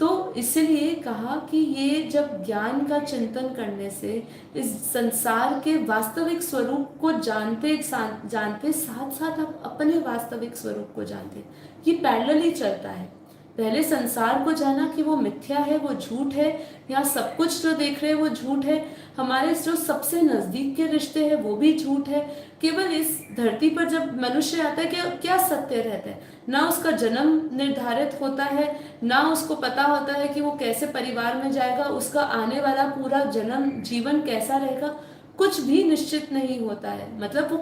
तो इसलिए कहा कि ये जब ज्ञान का चिंतन करने से इस संसार के वास्तविक स्वरूप को जानते जानते साथ साथ आप अपने वास्तविक स्वरूप को जानते, ये पैरेलली चलता है। पहले संसार को जाना कि वो मिथ्या है, वो झूठ है, यहाँ सब कुछ जो देख रहे हैं वो झूठ है, हमारे जो सबसे नजदीक के रिश्ते हैं वो भी झूठ है। केवल इस धरती पर जब मनुष्य आता है क्या सत्य रहता है? ना उसका जन्म निर्धारित होता है, ना उसको पता होता है कि वो कैसे परिवार में जाएगा, उसका आने वाला पूरा जन्म जीवन कैसा रहेगा, कुछ भी निश्चित नहीं होता है। मतलब वो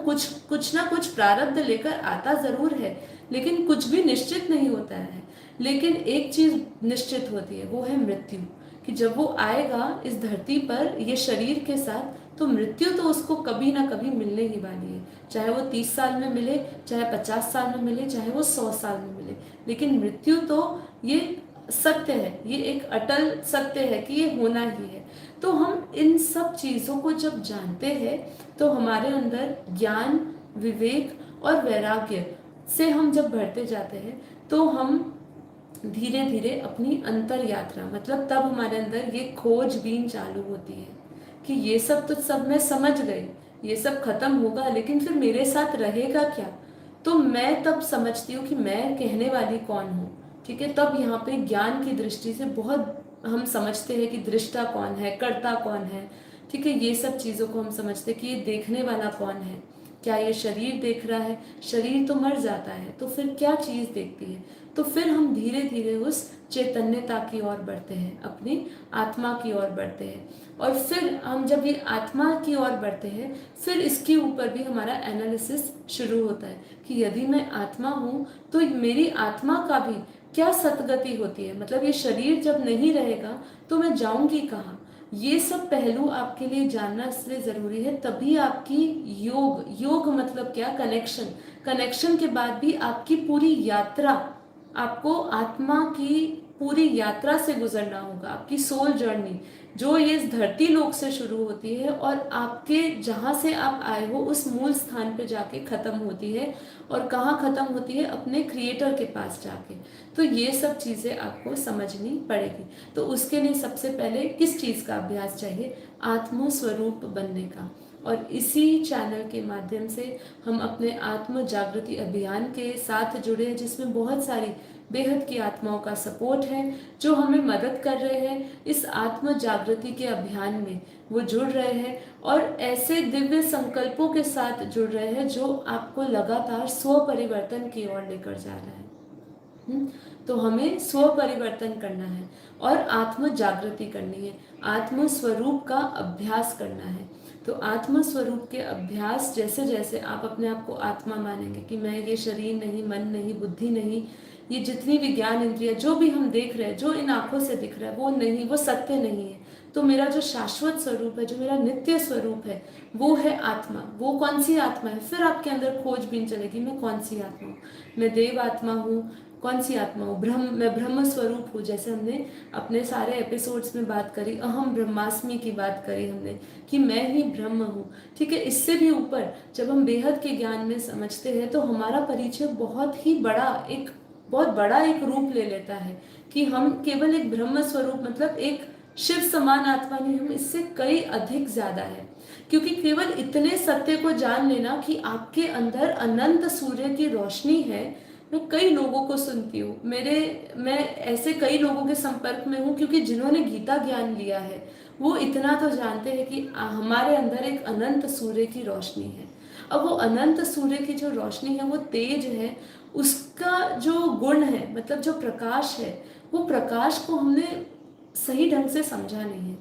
कुछ ना कुछ प्रारब्ध लेकर आता जरूर है, लेकिन कुछ भी निश्चित नहीं होता है। लेकिन एक चीज निश्चित होती है, वो है मृत्यु, कि जब वो आएगा इस धरती पर ये शरीर के साथ, तो मृत्यु तो उसको कभी ना कभी मिलने ही वाली है। चाहे वो 30 साल में मिले, चाहे 50 साल में मिले, चाहे वो 100 साल में मिले, लेकिन मृत्यु तो ये सत्य है, ये एक अटल सत्य है कि ये होना ही है। तो हम इन सब चीजों को जब जानते हैं, तो हमारे अंदर ज्ञान, विवेक और वैराग्य से हम जब बढ़ते जाते हैं, तो हम धीरे धीरे अपनी अंतर यात्रा, मतलब तब हमारे अंदर ये खोजबीन चालू होती है कि ये सब मैं समझ गई, ये सब खत्म होगा, लेकिन फिर मेरे साथ रहेगा क्या? तो मैं तब समझती हूँ कि मैं कहने वाली कौन हूँ, ठीक है। तब यहाँ पे ज्ञान की दृष्टि से बहुत हम समझते हैं कि दृष्टा कौन है, कर्ता कौन है, ठीक है। ये सब चीज़ों को हम समझते हैं कि ये देखने वाला कौन है। क्या ये शरीर देख रहा है? शरीर तो मर जाता है, तो फिर क्या चीज़ देखती है? तो फिर हम धीरे धीरे उस चैतन्यता की ओर बढ़ते हैं, अपनी आत्मा की ओर बढ़ते हैं। और फिर हम जब ये आत्मा की ओर बढ़ते हैं, फिर इसके ऊपर भी हमारा एनालिसिस शुरू होता है कि यदि मैं आत्मा हूँ तो मेरी आत्मा का भी क्या सतगति होती है, मतलब ये शरीर जब नहीं रहेगा तो मैं जाऊंगी कहाँ। ये सब पहलू आपके लिए जानना इसलिए जरूरी है, तभी आपकी योग मतलब क्या, कनेक्शन के बाद भी आपकी पूरी यात्रा, आपको आत्मा की पूरी यात्रा से गुजरना होगा। आपकी सोल जर्नी जो ये इस धरती लोक से शुरू होती है और आपके जहाँ से आप आए हो उस मूल स्थान पे जाके खत्म होती है। और कहाँ खत्म होती है? अपने क्रिएटर के पास जाके। तो ये सब चीज़ें आपको समझनी पड़ेगी। तो उसके लिए सबसे पहले किस चीज़ का अभ्यास चाहिए? आत्म स्वरूप बनने का। और इसी चैनल के माध्यम से हम अपने आत्म जागृति अभियान के साथ जुड़े हैं, जिसमें बहुत सारी बेहद की आत्माओं का सपोर्ट है जो हमें मदद कर रहे हैं इस आत्म जागृति के अभियान में। वो जुड़ रहे हैं और ऐसे दिव्य संकल्पों के साथ जुड़ रहे हैं जो आपको लगातार स्व परिवर्तन की ओर लेकर जा रहा है। तो हमें स्व परिवर्तन करना है और आत्म जागृति करनी है, आत्म स्वरूप का अभ्यास करना है। तो आत्म स्वरूप के अभ्यास जैसे जैसे आप अपने आप को आत्मा मानेंगे कि मैं ये शरीर नहीं, मन नहीं, बुद्धि नहीं, ये जितनी भी ज्ञान इंद्रिया जो भी हम देख रहे हैं, जो इन आंखों से दिख रहा है वो नहीं, वो सत्य नहीं है। तो मेरा जो शाश्वत स्वरूप है, जो मेरा नित्य स्वरूप है, वो है आत्मा। वो कौन सी आत्मा है? फिर आपके अंदर खोजबीन चलेगी, मैं कौन सी आत्मा हूँ? मैं देव आत्मा हूँ, कौन सी आत्मा हूँ? मैं ब्रह्म स्वरूप हूँ, जैसे हमने अपने सारे एपिसोड्स में बात करी, अहम ब्रह्मास्मि की बात करी हमने कि मैं ही ब्रह्म हूँ। ठीक है, इससे भी ऊपर जब हम बेहद के ज्ञान में समझते हैं तो हमारा परिचय बहुत बड़ा एक रूप ले लेता है कि हम केवल एक ब्रह्म स्वरूप, मतलब एक शिव समान आत्मा नहीं, हम इससे कई अधिक ज्यादा है। क्योंकि केवल इतने सत्य को जान लेना कि आपके अंदर अनंत सूर्य की रोशनी है। मैं कई लोगों को सुनती हूँ, मैं ऐसे कई लोगों के संपर्क में हूँ क्योंकि जिन्होंने गीता ज्ञान लिया है वो इतना तो जानते हैं कि हमारे अंदर एक अनंत सूर्य की रोशनी है। अब वो अनंत सूर्य की जो रोशनी है, वो तेज है, उसका जो गुण है, मतलब जो प्रकाश है, वो प्रकाश को हमने सही ढंग से समझा नहीं है।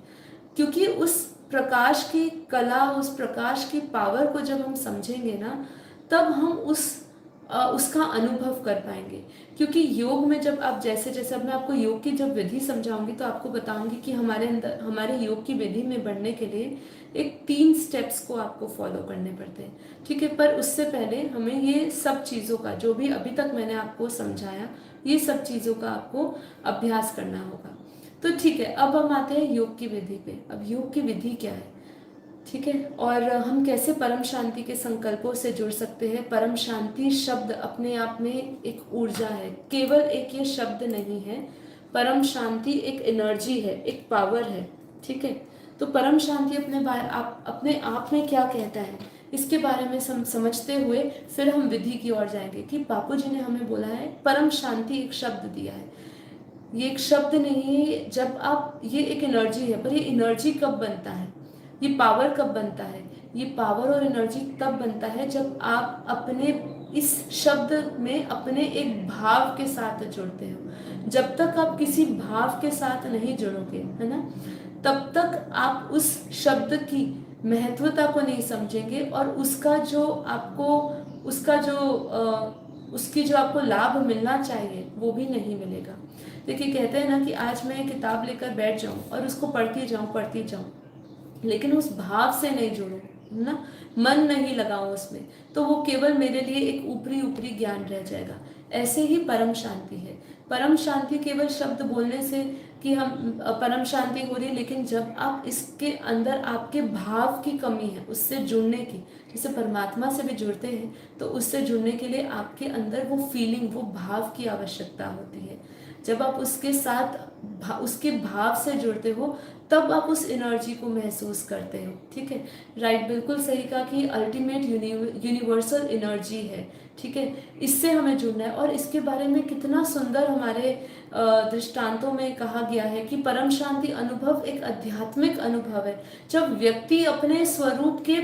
क्योंकि उस प्रकाश की कला, उस प्रकाश की पावर को जब हम समझेंगे ना, तब हम उसका अनुभव कर पाएंगे। क्योंकि योग में जब आप जैसे जैसे, अब मैं आपको योग की जब विधि समझाऊंगी तो आपको बताऊंगी कि हमारे योग की विधि में बढ़ने के लिए एक 3 स्टेप्स को आपको फॉलो करने पड़ते हैं। ठीक है, पर उससे पहले हमें ये सब चीज़ों का, जो भी अभी तक मैंने आपको समझाया, ये सब चीज़ों का आपको अभ्यास करना होगा। तो ठीक है, अब हम आते हैं योग की विधि पे। अब योग की विधि क्या है? ठीक है, और हम कैसे परम शांति के संकल्पों से जुड़ सकते हैं? परम शांति शब्द अपने आप में एक ऊर्जा है, केवल एक ये शब्द नहीं है। परम शांति एक एनर्जी है, एक पावर है। ठीक है, तो परम शांति अपने आप में क्या कहता है, इसके बारे में समझते हुए फिर हम विधि की ओर जाएंगे कि बापू जी ने हमें बोला है परम शांति एक शब्द दिया है। ये एक शब्द नहीं है, जब आप, ये एक एनर्जी है, पर ये एनर्जी कब बनता है, ये पावर कब बनता है? ये पावर और एनर्जी तब बनता है जब आप अपने इस शब्द में अपने एक भाव के साथ जुड़ते हो। जब तक आप किसी भाव के साथ नहीं जुड़ोगे, है ना, तब तक आप उस शब्द की महत्वता को नहीं समझेंगे और उसकी जो आपको लाभ मिलना चाहिए वो भी नहीं मिलेगा। देखिए, कहते हैं ना कि आज मैं किताब लेकर बैठ जाऊं और उसको पढ़ती जाऊं, लेकिन उस भाव से नहीं जुड़ूं, ना, मन नहीं लगाऊं उसमें, तो वो केवल मेरे लिए एक ऊपरी ऊपरी ज्ञान रह जाएगा। ऐसे ही परम शांति है। परम शांति केवल शब्द बोलने से कि हम परम शांति हो रही, लेकिन जब आप इसके अंदर आपके भाव की कमी है, उससे जुड़ने की, जैसे परमात्मा से भी जुड़ते हैं तो उससे जुड़ने के लिए आपके अंदर वो फीलिंग, वो भाव की आवश्यकता होती है। जब आप उसके साथ उसके भाव से जुड़ते हो तब आप उस एनर्जी को महसूस करते हो। ठीक है, राइट, बिल्कुल सही कहा कि अल्टीमेट यूनिवर्सल एनर्जी है। ठीक है, इससे हमें जुड़ना है। और इसके बारे में कितना सुंदर हमारे दृष्टांतों में कहा गया है कि परम शांति अनुभव एक आध्यात्मिक अनुभव है। जब व्यक्ति अपने स्वरूप के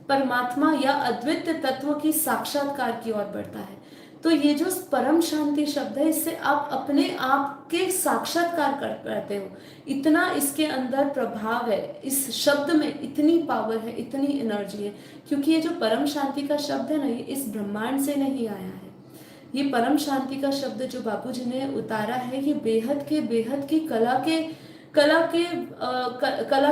परमात्मा या अद्वितीय तत्व की साक्षात्कार की ओर बढ़ता है। तो ये जो परम शांति शब्द है, इससे आप अपने आप के साक्षात्कार कर पाते हो। इतना इसके अंदर प्रभाव है, इस शब्द में इतनी पावर है, इतनी एनर्जी है। क्योंकि ये जो परम शांति का शब्द है ना, ये इस ब्रह्मांड से नहीं आया है। ये परम शांति का शब्द जो बापू जी ने उतारा है, ये बेहद की कला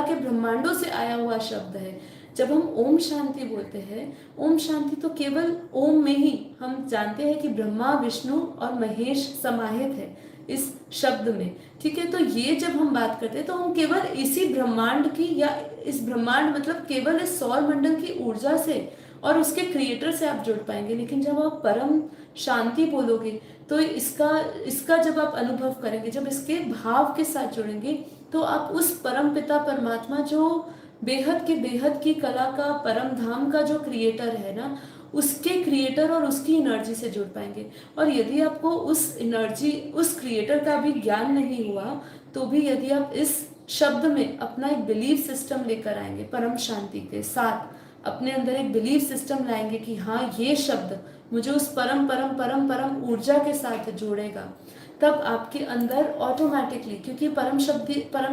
के ब्रह्मांडों से आया हुआ शब्द है। जब हम ओम शांति बोलते हैं, ओम शांति तो केवल ओम में ही हम जानते हैं कि ब्रह्मा, विष्णु और महेश समाहित है इस शब्द में। ठीक है, तो ये जब हम बात करते हैं तो हम केवल इसी ब्रह्मांड की, या इस ब्रह्मांड मतलब केवल इस सौर मंडल की ऊर्जा से और उसके क्रिएटर से आप जुड़ पाएंगे। लेकिन जब आप परम शांति बोलोगे तो इसका जब आप अनुभव करेंगे, जब इसके भाव के साथ जुड़ेंगे, तो आप उस परम पिता परमात्मा जो बेहद की कला का परम धाम का जो क्रिएटर है ना, उसके क्रिएटर और उसकी एनर्जी से जुड़ पाएंगे। और यदि आपको उस एनर्जी, उस क्रिएटर का भी ज्ञान नहीं हुआ, तो भी यदि आप इस शब्द में अपना एक बिलीफ सिस्टम लेकर आएंगे, परम शांति के साथ अपने अंदर एक बिलीफ सिस्टम लाएंगे कि हाँ, ये शब्द मुझे उस परम परम परम परम ऊर्जा के साथ जोड़ेगा, तब आपके अंदर ऑटोमेटिकली, क्योंकि परम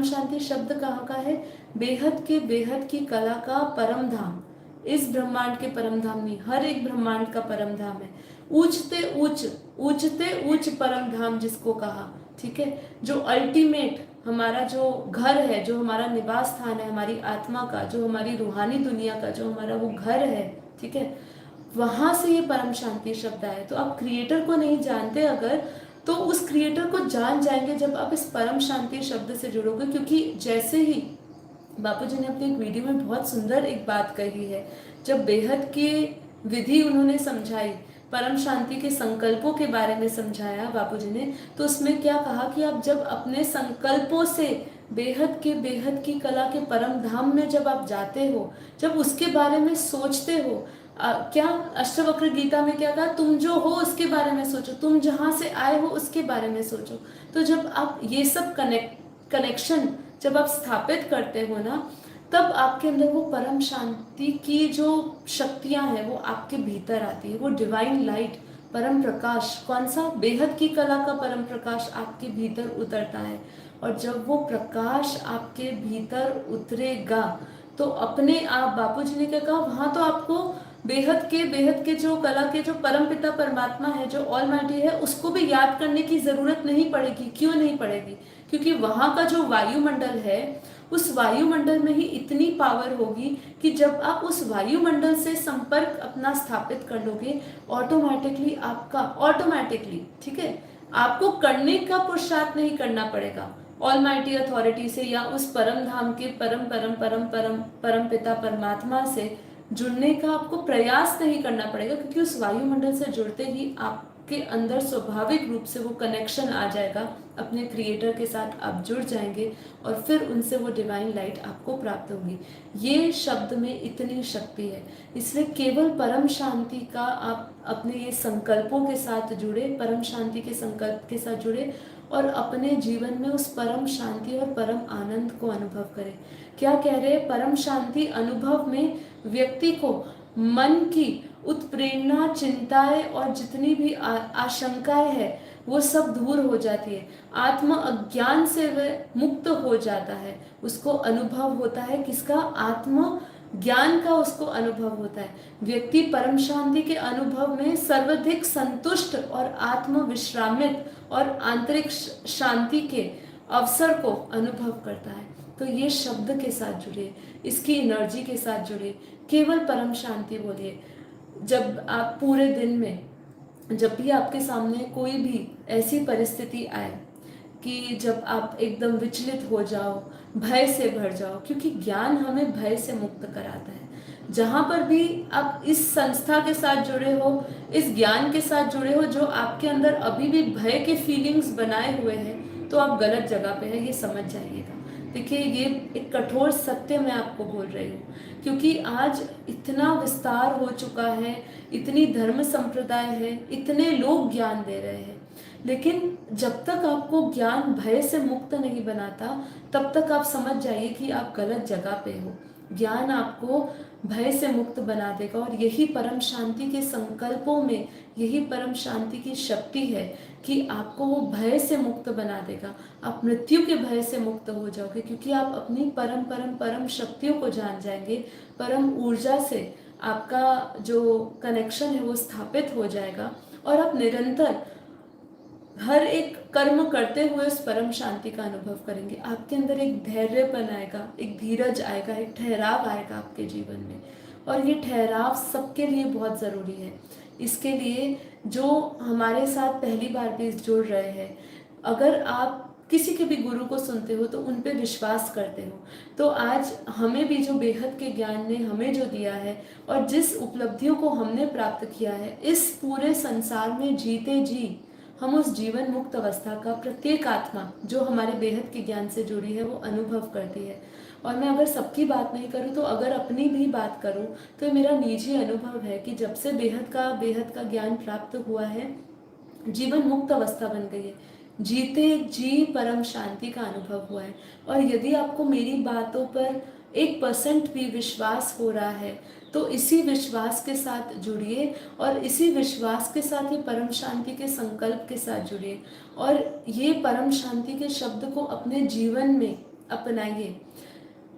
शांति शब्द कहाँ का है? बेहद की कला का परम धाम। इस ब्रह्मांड के परम धाम नहीं, हर एक ब्रह्मांड का परम धाम है। ऊंचते ऊंच परम धाम जिसको कहा, ठीक है, जो अल्टीमेट हमारा जो घर है, जो हमारा निवास स्थान है, हमारी आत्मा का, जो हमारी रूहानी दुनिया का जो हमारा वो घर है, ठीक है, वहां से ये परम शांति शब्द आए। तो आप क्रिएटर को नहीं जानते अगर, तो उस क्रिएटर को जान जाएंगे जब आप इस परम शांति शब्द से जुड़ोगे। क्योंकि जैसे ही बापूजी ने अपनी एक वीडियो में बहुत सुंदर एक बात कही है, जब बेहद की विधि उन्होंने समझाई, परम शांति के संकल्पों के बारे में समझाया बापूजी ने, तो उसमें क्या कहा कि आप जब अपने संकल्पों से बेहद की कला के परम धाम में जब आप जाते हो, जब उसके बारे में सोचते हो, क्या अष्टवक्र गीता में क्या कहा? तुम जो हो उसके बारे में सोचो, तुम जहां से आए हो उसके बारे में सोचो। तो जब आप ये सब कनेक्शन जब आप स्थापित करते हो ना, तब आपके अंदर वो परम शांति की जो शक्तियां हैं वो आपके भीतर आती है। वो डिवाइन लाइट, परम प्रकाश, कौन सा? बेहद की कला का परम प्रकाश आपके भीतर उतरता है। और जब वो प्रकाश आपके भीतर उतरेगा तो अपने आप, बापूजी ने क्या कहा, वहां तो आपको बेहद के जो कला के जो परम पिता परमात्मा है, जो ऑलमाइटी है, उसको भी याद करने की जरूरत नहीं पड़ेगी। क्यों नहीं पड़ेगी? क्योंकि वहां का जो वायुमंडल है, उस वायुमंडल में ही इतनी पावर होगी कि जब आप उस वायुमंडल से संपर्क अपना स्थापित कर लोगे, ऑटोमेटिकली, ठीक है, आपको करने का पुरुषार्थ नहीं करना पड़ेगा। ऑलमाइटी अथॉरिटी से या उस परम धाम के परम परम परम परम परम पिता परमात्मा से जुड़ने का आपको प्रयास नहीं करना पड़ेगा, क्योंकि उस वायुमंडल से जुड़ते ही आपके अंदर स्वाभाविक रूप से वो कनेक्शन आ जाएगा, अपने क्रिएटर के साथ आप जुड़ जाएंगे और फिर उनसे वो डिवाइन लाइट आपको प्राप्त होगी। ये शब्द में इतनी शक्ति है, इसलिए केवल परम शांति का आप अपने ये संकल्पों के साथ जुड़े, परम शांति के संकल्प के साथ जुड़े और अपने जीवन में उस परम शांति और परम आनंद को अनुभव करें। क्या कह रहे हैं? परम शांति अनुभव में व्यक्ति को मन की उत्प्रेरणा, चिंताएं और जितनी भी आशंकाएं है वो सब दूर हो जाती है। आत्म अज्ञान से वह मुक्त हो जाता है। उसको अनुभव होता है किसका? आत्म ज्ञान का उसको अनुभव होता है। व्यक्ति परम शांति के अनुभव में सर्वाधिक संतुष्ट और आत्म विश्रामित और आंतरिक शांति के अवसर को अनुभव करता है। तो ये शब्द के साथ जुड़िए, इसकी एनर्जी के साथ जुड़िए, केवल परम शांति बोलिए। जब आप पूरे दिन में, जब भी आपके सामने कोई भी ऐसी परिस्थिति आए कि जब आप एकदम विचलित हो जाओ, भय से भर जाओ, क्योंकि ज्ञान हमें भय से मुक्त कराता है। जहाँ पर भी आप इस संस्था के साथ जुड़े हो, इस ज्ञान के साथ जुड़े हो, जो आपके अंदर अभी भी भय के फीलिंग्स बनाए हुए हैं, तो आप गलत जगह पे हैं, ये समझ जाइएगा। देखिए, ये एक कठोर सत्य मैं आपको बोल रही हूँ, क्योंकि आज इतना विस्तार हो चुका है, इतनी धर्म संप्रदाय है, इतने लोग ज्ञान दे रहे हैं, लेकिन जब तक आपको ज्ञान भय से मुक्त नहीं बनाता, तब तक आप समझ जाइए कि आप गलत जगह पे हो। ज्ञान आपको भय से मुक्त बना देगा और यही परम शांति के संकल्पों में, यही परम शांति की शक्ति है कि आपको वो भय से मुक्त बना देगा। आप मृत्यु के भय से मुक्त हो जाओगे, क्योंकि आप अपनी परम परम परम शक्तियों को जान जाएंगे। परम ऊर्जा से आपका जो कनेक्शन है वो स्थापित हो जाएगा और आप निरंतर हर एक कर्म करते हुए उस परम शांति का अनुभव करेंगे। आपके अंदर एक धैर्यपन आएगा, एक धीरज आएगा, एक ठहराव आएगा आपके जीवन में, और ये ठहराव सबके लिए बहुत ज़रूरी है। इसके लिए जो हमारे साथ पहली बार भी जुड़ रहे हैं, अगर आप किसी के भी गुरु को सुनते हो तो उन पे विश्वास करते हो, तो आज हमें भी जो बेहद के ज्ञान ने हमें जो दिया है और जिस उपलब्धियों को हमने प्राप्त किया है, इस पूरे संसार में जीते जी हम उस जीवन मुक्त अवस्था का प्रत्येक आत्मा जो हमारे बेहद के ज्ञान से जुड़ी है वो अनुभव करती है। और मैं अगर सबकी बात नहीं करूँ तो अगर अपनी भी बात करूँ तो ये मेरा निजी अनुभव है कि जब से बेहद का ज्ञान प्राप्त हुआ है, जीवन मुक्त अवस्था बन गई है। जीते जी परम शांति का अनुभव हुआ है। और यदि आपको मेरी बातों पर 1% भी विश्वास हो रहा है तो इसी विश्वास के साथ जुड़िए और इसी विश्वास के साथ ये परम शांति के संकल्प के साथ जुड़िए और ये परम शांति के शब्द को अपने जीवन में अपनाइए।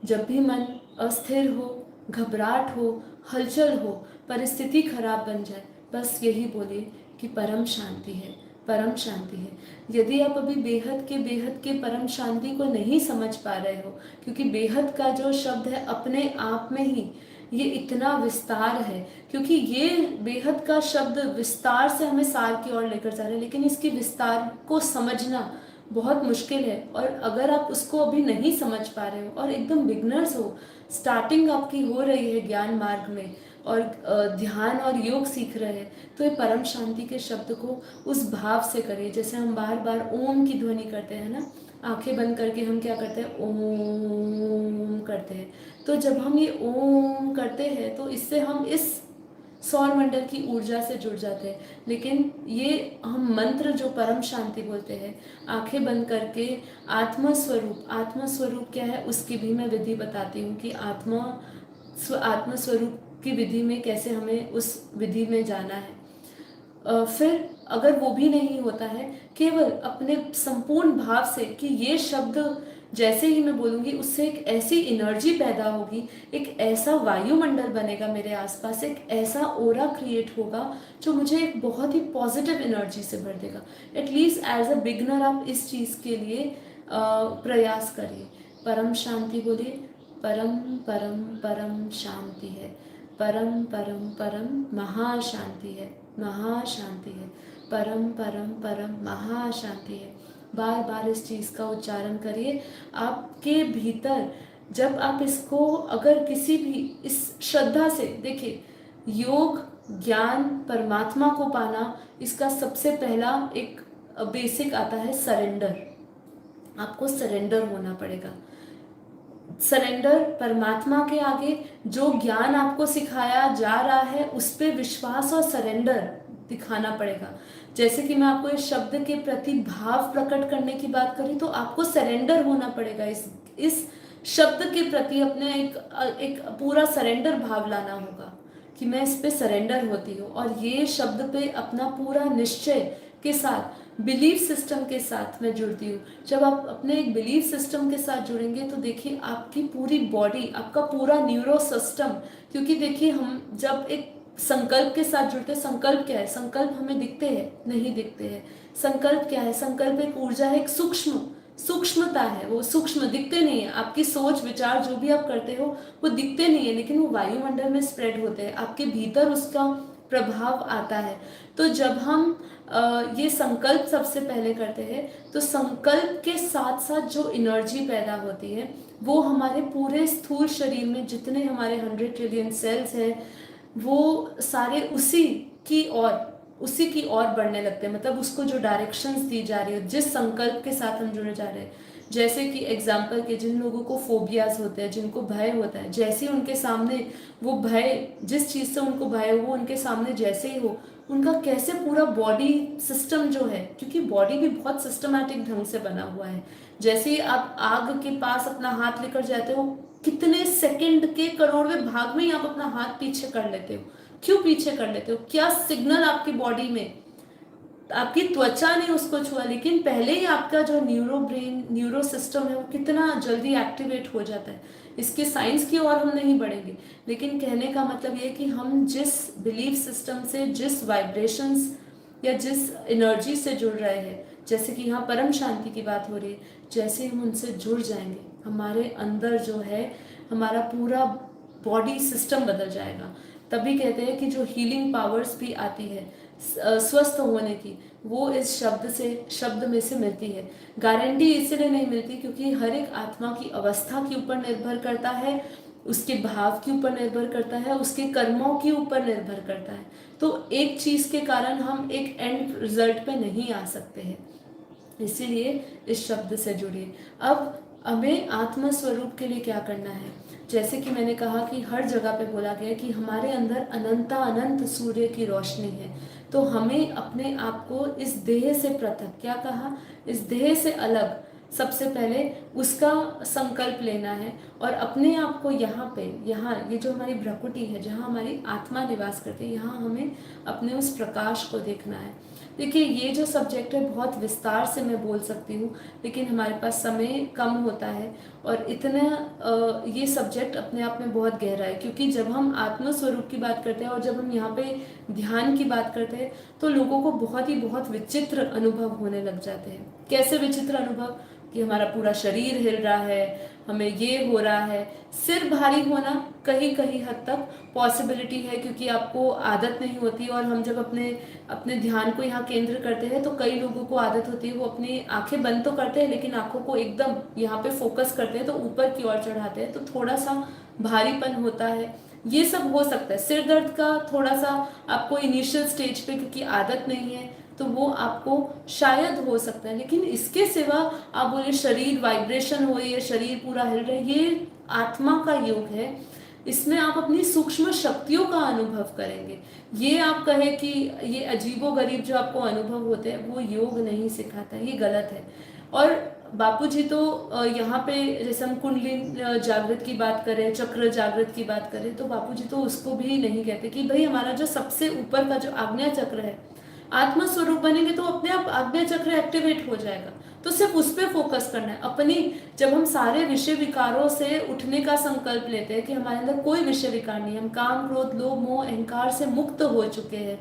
जब भी मन अस्थिर हो, घबराहट हो, हलचल हो, परिस्थिति खराब बन जाए, बस यही बोलिए कि परम शांति है, परम शांति है। यदि आप अभी बेहद के परम शांति को नहीं समझ पा रहे हो, क्योंकि बेहद का जो शब्द है अपने आप में ही ये इतना विस्तार है, क्योंकि ये बेहद का शब्द विस्तार से हमें सार की ओर लेकर जा रहे हैं, लेकिन इसके विस्तार को समझना बहुत मुश्किल है। और अगर आप उसको अभी नहीं समझ पा रहे हो और एकदम बिगनर्स हो, स्टार्टिंग आपकी हो रही है ज्ञान मार्ग में और ध्यान और योग सीख रहे हैं, तो ये परम शांति के शब्द को उस भाव से करिए। जैसे हम बार बार ओम की ध्वनि करते हैं ना, आंखें बंद करके हम क्या करते हैं, ओम करते हैं। तो जब हम ये ओम करते हैं तो इससे हम इस सौर मंडल की ऊर्जा से जुड़ जाते हैं। लेकिन ये हम मंत्र जो परम शांति बोलते हैं, आंखें बंद करके आत्मा स्वरूप क्या है उसकी भी मैं विधि बताती हूँ कि आत्मा स्वरूप की विधि में कैसे हमें उस विधि में जाना है। फिर अगर वो भी नहीं होता है, केवल अपने संपूर्ण भाव से कि ये शब्द जैसे ही मैं बोलूँगी उससे एक ऐसी एनर्जी पैदा होगी, एक ऐसा वायुमंडल बनेगा मेरे आसपास, एक ऐसा ओरा क्रिएट होगा जो मुझे एक बहुत ही पॉजिटिव एनर्जी से भर देगा। एटलीस्ट एज अ बिगनर आप इस चीज़ के लिए प्रयास करिए। परम शांति बोलिए, परम परम परम शांति है, परम परम परम महाशांति है, महाशांति है, परम परम परम महाशांति है। बार बार इस चीज़ का उच्चारण करिए। आपके भीतर जब आप इसको अगर किसी भी इस श्रद्धा से देखिए, योग ज्ञान परमात्मा को पाना, इसका सबसे पहला एक बेसिक आता है सरेंडर। आपको सरेंडर होना पड़ेगा। सरेंडर परमात्मा के आगे, जो ज्ञान आपको सिखाया जा रहा है उस पर विश्वास और सरेंडर दिखाना पड़ेगा। जैसे कि मैं आपको इस शब्द के प्रति भाव प्रकट करने की बात करी तो आपको सरेंडर होना पड़ेगा। इस शब्द के प्रति अपने एक पूरा सरेंडर भाव लाना होगा कि मैं इस पे सरेंडर होती हूँ और ये शब्द पे अपना पूरा निश्चय के साथ, बिलीफ सिस्टम के साथ मैं जुड़ती हूँ। जब आप अपने एक बिलीफ सिस्टम के साथ जुड़ेंगे तो देखिए आपकी पूरी बॉडी, आपका पूरा न्यूरो सिस्टम, क्योंकि देखिए हम जब एक संकल्प के साथ जुड़ते हैं, संकल्प क्या है, संकल्प हमें दिखते हैं नहीं दिखते हैं। संकल्प क्या है, संकल्प एक ऊर्जा है, एक सूक्ष्मता है, वो सूक्ष्म दिखते नहीं है। आपकी सोच विचार जो भी आप करते हो वो दिखते नहीं है, लेकिन वो वायुमंडल में स्प्रेड होते हैं, आपके भीतर उसका प्रभाव आता है। तो जब हम ये संकल्प सबसे पहले करते हैं तो संकल्प के साथ साथ जो एनर्जी पैदा होती है वो हमारे पूरे स्थूल शरीर में जितने हमारे 100 ट्रिलियन सेल्स हैं वो सारे उसी की ओर बढ़ने लगते हैं। मतलब उसको जो डायरेक्शंस दी जा रही है, जिस संकल्प के साथ हम जुड़े जा रहे हैं। जैसे कि एग्जाम्पल के, जिन लोगों को फोबियाज होते हैं, जिनको भय होता है, जैसे ही उनके सामने वो भय, जिस चीज़ से उनको भय हो वो उनके सामने जैसे ही हो, उनका कैसे पूरा बॉडी सिस्टम जो है, क्योंकि बॉडी भी बहुत सिस्टमैटिक ढंग से बना हुआ है। जैसे ही आप आग के पास अपना हाथ लेकर जाते हो, कितने सेकंड के करोड़वें भाग में ही आप अपना हाथ पीछे कर लेते हो। क्यों पीछे कर लेते हो? क्या सिग्नल आपकी बॉडी में, आपकी त्वचा ने उसको छुआ, लेकिन पहले ही आपका जो न्यूरो सिस्टम है वो कितना जल्दी एक्टिवेट हो जाता है। इसके साइंस की ओर हम नहीं बढ़ेंगे, लेकिन कहने का मतलब ये कि हम जिस बिलीफ सिस्टम से, जिस वाइब्रेशंस या जिस एनर्जी से जुड़ रहे हैं, जैसे कि यहाँ परम शांति की बात हो रही है, जैसे हम उनसे जुड़ जाएंगे हमारे अंदर जो है हमारा पूरा बॉडी सिस्टम बदल जाएगा। तभी कहते हैं कि जो हीलिंग पावर्स भी आती है स्वस्थ होने की, वो इस शब्द में से मिलती है। गारंटी इसलिए नहीं मिलती क्योंकि हर एक आत्मा की अवस्था के ऊपर निर्भर करता है, उसके भाव के ऊपर निर्भर करता है, उसके कर्मों के ऊपर निर्भर करता है। तो एक चीज़ के कारण हम एक एंड रिजल्ट पे नहीं आ सकते हैं, इसीलिए इस शब्द से जुड़िए। अब हमें आत्म स्वरूप के लिए क्या करना है? जैसे कि मैंने कहा कि हर जगह पे बोला गया है कि हमारे अंदर अनंत सूर्य की रोशनी है। तो हमें अपने आप को इस देह से पृथक, क्या कहा, इस देह से अलग सबसे पहले उसका संकल्प लेना है और अपने आप को यहाँ ये जो हमारी भ्रकुटी है, जहाँ हमारी आत्मा निवास करती है, यहाँ हमें अपने उस प्रकाश को देखना है। देखिए, ये जो सब्जेक्ट है बहुत विस्तार से मैं बोल सकती हूँ, लेकिन हमारे पास समय कम होता है और इतना ये सब्जेक्ट अपने आप में बहुत गहरा है, क्योंकि जब हम आत्म स्वरूप की बात करते हैं और जब हम यहाँ पे ध्यान की बात करते हैं तो लोगों को बहुत विचित्र अनुभव होने लग जाते हैं। कैसे विचित्र अनुभव? कि हमारा पूरा शरीर हिल रहा है, हमें ये हो रहा है, सिर भारी होना कहीं कहीं हद तक पॉसिबिलिटी है, क्योंकि आपको आदत नहीं होती। और हम जब अपने अपने ध्यान को यहाँ केंद्र करते हैं तो कई लोगों को आदत होती है, वो अपनी आंखें बंद तो करते हैं लेकिन आंखों को एकदम यहाँ पे फोकस करते हैं तो ऊपर की ओर चढ़ाते हैं, तो थोड़ा सा भारीपन होता है। ये सब हो सकता है। सिर दर्द का थोड़ा सा आपको इनिशियल स्टेज पे, क्योंकि आदत नहीं है, तो वो आपको शायद हो सकता है। लेकिन इसके सिवा आप बोले शरीर वाइब्रेशन हो रही है, शरीर पूरा हिल रहा है, ये आत्मा का योग है। इसमें आप अपनी सूक्ष्म शक्तियों का अनुभव करेंगे। ये आप कहे कि ये अजीबो गरीब जो आपको अनुभव होते हैं, वो योग नहीं सिखाता, ये गलत है। और बापूजी तो यहाँ पे जैसे हम कुंडलिनी जागृत की बात करें, चक्र जागृत की बात करें, तो बापूजी तो उसको भी नहीं कहते कि भाई हमारा जो सबसे ऊपर का जो आज्ञा चक्र है, आत्म स्वरूप बनेंगे तो अपने आप आज्ञा चक्र एक्टिवेट हो जाएगा। तो सिर्फ उस पर फोकस करना है अपनी। जब हम सारे विषय विकारों से उठने का संकल्प लेते हैं कि हमारे अंदर कोई विषय विकार नहीं, हम काम क्रोध लोभ मोह अहंकार से मुक्त हो चुके हैं,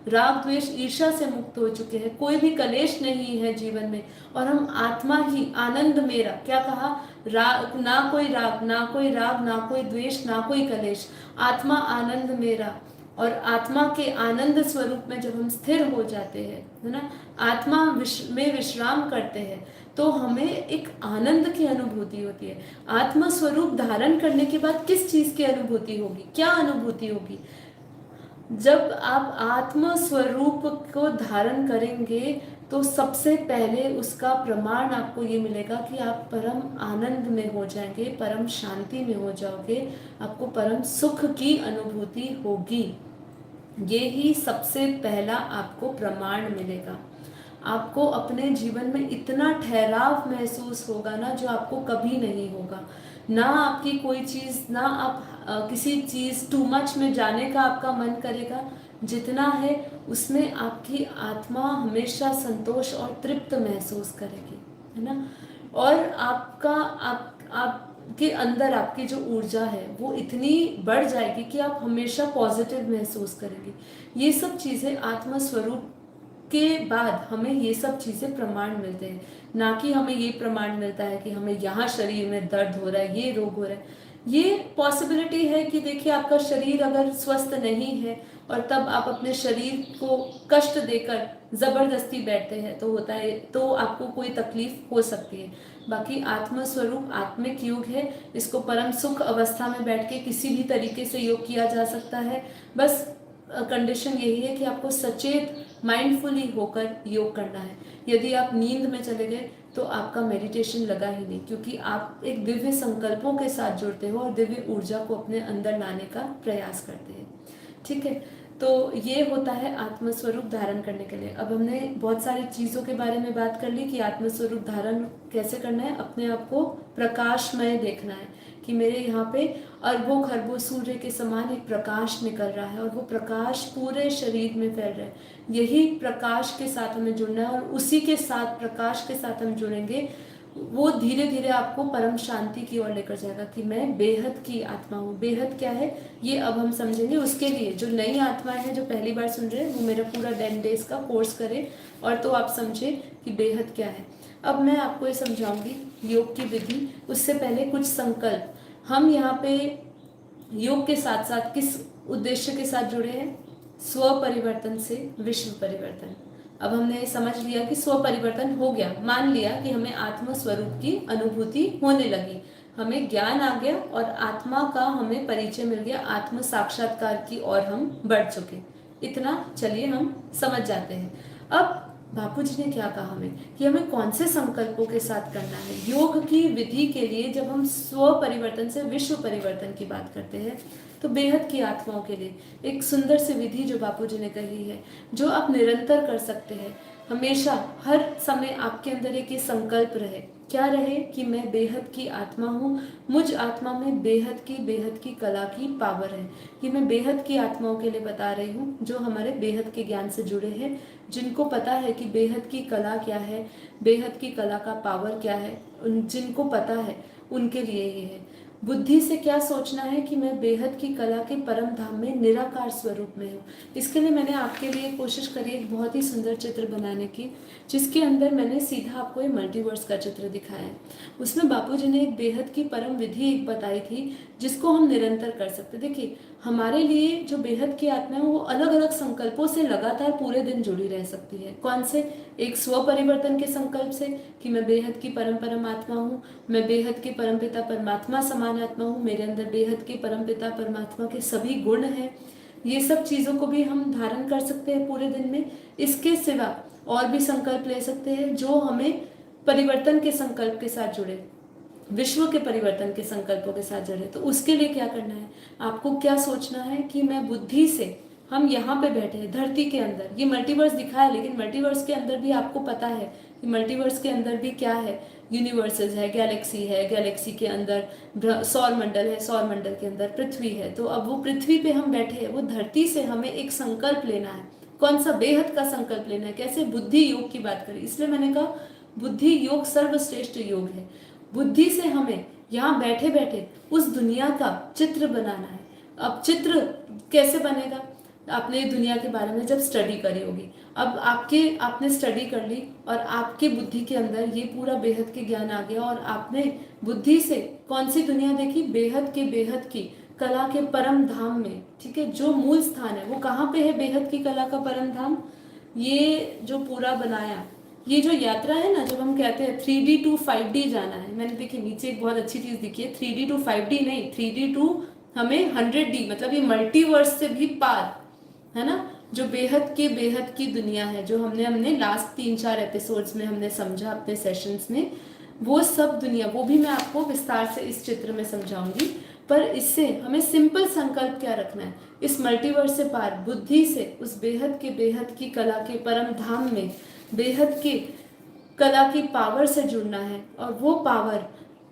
राग द्वेष ईर्ष्या से मुक्त हो चुके हैं, कोई भी कलेश नहीं है जीवन में, और हम आत्मा ही आनंद मेरा, क्या कहा, राग ना कोई राग, ना कोई राग, ना कोई द्वेष, ना कोई कलेश, आत्मा आनंद मेरा। और आत्मा के आनंद स्वरूप में जब हम स्थिर हो जाते हैं, है ना, आत्मा में विश्राम करते हैं, तो हमें एक आनंद की अनुभूति होती है। आत्म स्वरूप धारण करने के बाद किस चीज की अनुभूति होगी, क्या अनुभूति होगी? जब आप आत्म स्वरूप को धारण करेंगे तो सबसे पहले उसका प्रमाण आपको ये मिलेगा कि आप परम आनंद में हो जाएंगे, परम शांति में हो जाओगे, आपको परम सुख की अनुभूति होगी। ये ही सबसे पहला आपको प्रमाण मिलेगा। आपको अपने जीवन में इतना ठहराव महसूस होगा ना, जो आपको कभी नहीं होगा। ना आपकी कोई चीज़, ना आप किसी चीज़ टू मच में जाने का आपका मन करेगा। जितना है उसमें आपकी आत्मा हमेशा संतोष और तृप्त महसूस करेगी, है ना। और आपके अंदर आपकी जो ऊर्जा है वो इतनी बढ़ जाएगी कि आप हमेशा पॉजिटिव महसूस करेंगे। ये सब चीज़ें आत्मा स्वरूप के बाद हमें ये सब चीज़ें प्रमाण मिलते हैं, ना कि हमें ये प्रमाण मिलता है कि हमें यहाँ शरीर में दर्द हो रहा है, ये रोग हो रहा है। ये पॉसिबिलिटी है कि देखिए आपका शरीर अगर स्वस्थ नहीं है और तब आप अपने शरीर को कष्ट देकर ज़बरदस्ती बैठते हैं तो होता है, तो आपको कोई तकलीफ हो सकती है। बाकी आत्म स्वरूप आत्मिक योग है, इसको परम सुख अवस्था में बैठ के किसी भी तरीके से योग किया जा सकता है। बस कंडीशन यही है कि आपको सचेत माइंडफुली होकर योग करना है। यदि आप नींद में चले गए तो आपका मेडिटेशन लगा ही नहीं, क्योंकि आप एक दिव्य संकल्पों के साथ जुड़ते हो और दिव्य ऊर्जा को अपने अंदर लाने का प्रयास करते हैं। ठीक है, तो ये होता है आत्मस्वरूप धारण करने के लिए। अब हमने बहुत सारी चीज़ों के बारे में बात कर ली कि आत्मस्वरूप धारण कैसे करना है। अपने आप को प्रकाशमय देखना है कि मेरे यहाँ पे अरबों खरबों सूर्य के समान एक प्रकाश निकल रहा है और वो प्रकाश पूरे शरीर में फैल रहा है। यही प्रकाश के साथ हमें जुड़ना है और उसी के साथ, प्रकाश के साथ हम जुड़ेंगे, वो धीरे धीरे आपको परम शांति की ओर लेकर जाएगा कि मैं बेहद की आत्मा हूँ। बेहद क्या है ये अब हम समझेंगे। उसके लिए जो नई आत्माएं हैं जो पहली बार सुन रहे हैं, वो मेरा पूरा 10 डेज का कोर्स करें और तो आप समझे कि बेहद क्या है। अब मैं आपको ये समझाऊंगी योग की विधि। उससे पहले कुछ संकल्प। हम यहाँ पे योग के साथ साथ किस उद्देश्य के साथ जुड़े हैं? स्व परिवर्तन से विश्व परिवर्तन। अब हमने समझ लिया कि स्व परिवर्तन हो गया, मान लिया कि हमें आत्म स्वरूप की अनुभूति होने लगी, हमें ज्ञान आ गया और आत्मा का हमें परिचय मिल गया, आत्म साक्षात्कार की ओर हम बढ़ चुके। इतना चलिए हम समझ जाते हैं। अब बापूजी ने क्या कहा हमें कि हमें कौन से संकल्पों के साथ करना है। योग की विधि के लिए जब हम स्व परिवर्तन से विश्व परिवर्तन की बात करते हैं तो बेहद की आत्माओं के लिए एक सुंदर सी विधि जो बापूजी ने कही है, जो आप निरंतर कर सकते हैं। हमेशा हर समय आपके अंदर एक ये संकल्प रहे, क्या रहे कि मैं बेहद की आत्मा हूँ, मुझ आत्मा में बेहद की कला की पावर है। कि मैं बेहद की आत्माओं के लिए बता रही हूँ जो हमारे बेहद के ज्ञान से जुड़े हैं, जिनको पता है कि बेहद की कला क्या है, बेहद की कला का पावर क्या है, उन जिनको पता है उनके लिए ये है। बुद्धि से क्या सोचना है कि मैं बेहद की कला के परम धाम में निराकार स्वरूप में हूँ। इसके लिए मैंने आपके लिए कोशिश करी एक बहुत ही सुंदर चित्र बनाने की, जिसके अंदर मैंने सीधा आपको ये मल्टीवर्स का चित्र दिखाया है। उसमें बापूजी ने एक बेहद की परम विधि एक बताई थी जिसको हम निरंतर कर सकते। देखिए, हमारे लिए जो बेहद की आत्मा है वो अलग अलग संकल्पों से लगातार पूरे दिन जुड़ी रह सकती है। कौन से? एक स्व परिवर्तन के संकल्प से कि मैं बेहद की परम आत्मा हूँ, मैं बेहद के परमपिता परमात्मा समान आत्मा हूँ, मेरे अंदर बेहद के परमपिता परमात्मा के सभी गुण हैं। ये सब चीज़ों को भी हम धारण कर सकते हैं पूरे दिन में। इसके सिवा और भी संकल्प ले सकते हैं जो हमें परिवर्तन के संकल्प के साथ जुड़े, विश्व के परिवर्तन के संकल्पों के साथ जुड़े। तो उसके लिए क्या करना है, आपको क्या सोचना है कि मैं बुद्धि से, हम यहाँ पे बैठे हैं धरती के अंदर, ये मल्टीवर्स दिखा है लेकिन मल्टीवर्स के अंदर भी आपको पता है कि मल्टीवर्स के अंदर भी क्या है, यूनिवर्सेस है, गैलेक्सी है, गैलेक्सी के अंदर सौर मंडल है, सौर मंडल के अंदर पृथ्वी है। तो अब वो पृथ्वी पे हम बैठे हैं, वो धरती से हमें एक संकल्प लेना है। कौन सा? बेहद का संकल्प लेना है। कैसे? बुद्धि योग की बात करें, इसलिए मैंने कहा बुद्धि योग सर्वश्रेष्ठ योग है। बुद्धि से हमें यहाँ बैठे बैठे उस दुनिया का चित्र बनाना है। अब चित्र कैसे बनेगा? आपने दुनिया के बारे में जब स्टडी करी होगी, अब आपने स्टडी कर ली और आपके बुद्धि के अंदर ये पूरा बेहद के ज्ञान आ गया और आपने बुद्धि से कौन सी दुनिया देखी? बेहद की कला के परम धाम में। ठीक है, जो मूल स्थान है वो कहाँ पे है? बेहद की कला का परम धाम। ये जो पूरा बनाया, ये जो यात्रा है ना, जब हम कहते हैं 3D टू 5D जाना है, मैंने देखी नीचे एक बहुत अच्छी चीज दिखी है, 3D टू 5D नहीं, 3D टू हमें 100D, मतलब ये मल्टीवर्स से भी पार है ना। जो बेहद की दुनिया है, जो हमने लास्ट 3-4 एपिसोड्स में हमने समझा अपने सेशंस में, वो सब दुनिया, वो भी मैं आपको विस्तार से इस चित्र में समझाऊंगी। पर इससे हमें सिंपल संकल्प क्या रखना है, इस मल्टीवर्स से पार बुद्धि से उस बेहद की कला के परम धाम में बेहद की कला की पावर से जुड़ना है। और वो पावर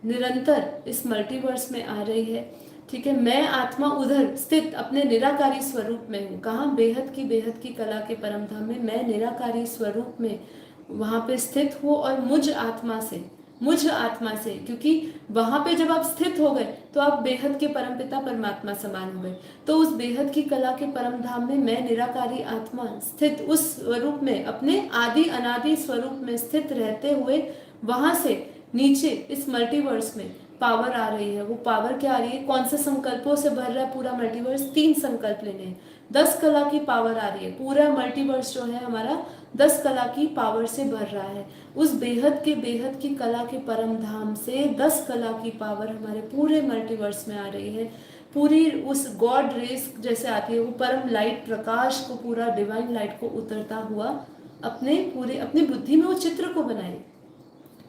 निरंतर इस मल्टीवर्स में आ रही है। ठीक है, मैं आत्मा उधर स्थित अपने निराकारी स्वरूप में हूँ। कहाँ? बेहद की कला के परम धाम में मैं निराकारी स्वरूप में वहां पे स्थित हूँ। और मुझ आत्मा से, क्योंकि वहां पे जब आप स्थित हो गए तो आप बेहद के परमपिता परमात्मा समान हो गए। तो उस बेहद की कला के परम धाम में मैं निराकारी आत्मा स्थित उस स्वरूप में, अपने आदि अनादि स्वरूप में स्थित रहते हुए, वहां से नीचे इस मल्टीवर्स में पावर आ रही है। वो पावर क्या आ रही है? कौन से संकल्पों से भर रहा है पूरा मल्टीवर्स? 3 संकल्प लेने हैं। 10 कला की पावर आ रही है। पूरा मल्टीवर्स जो है हमारा 10 कला की पावर से भर रहा है। उस बेहद की कला के परम धाम से 10 कला की पावर हमारे पूरे मल्टीवर्स में आ रही है। पूरी उस गॉड रेस जैसे आती है, वो परम लाइट प्रकाश को, पूरा डिवाइन लाइट को उतरता हुआ अपनी बुद्धि में वो चित्र को बनाए।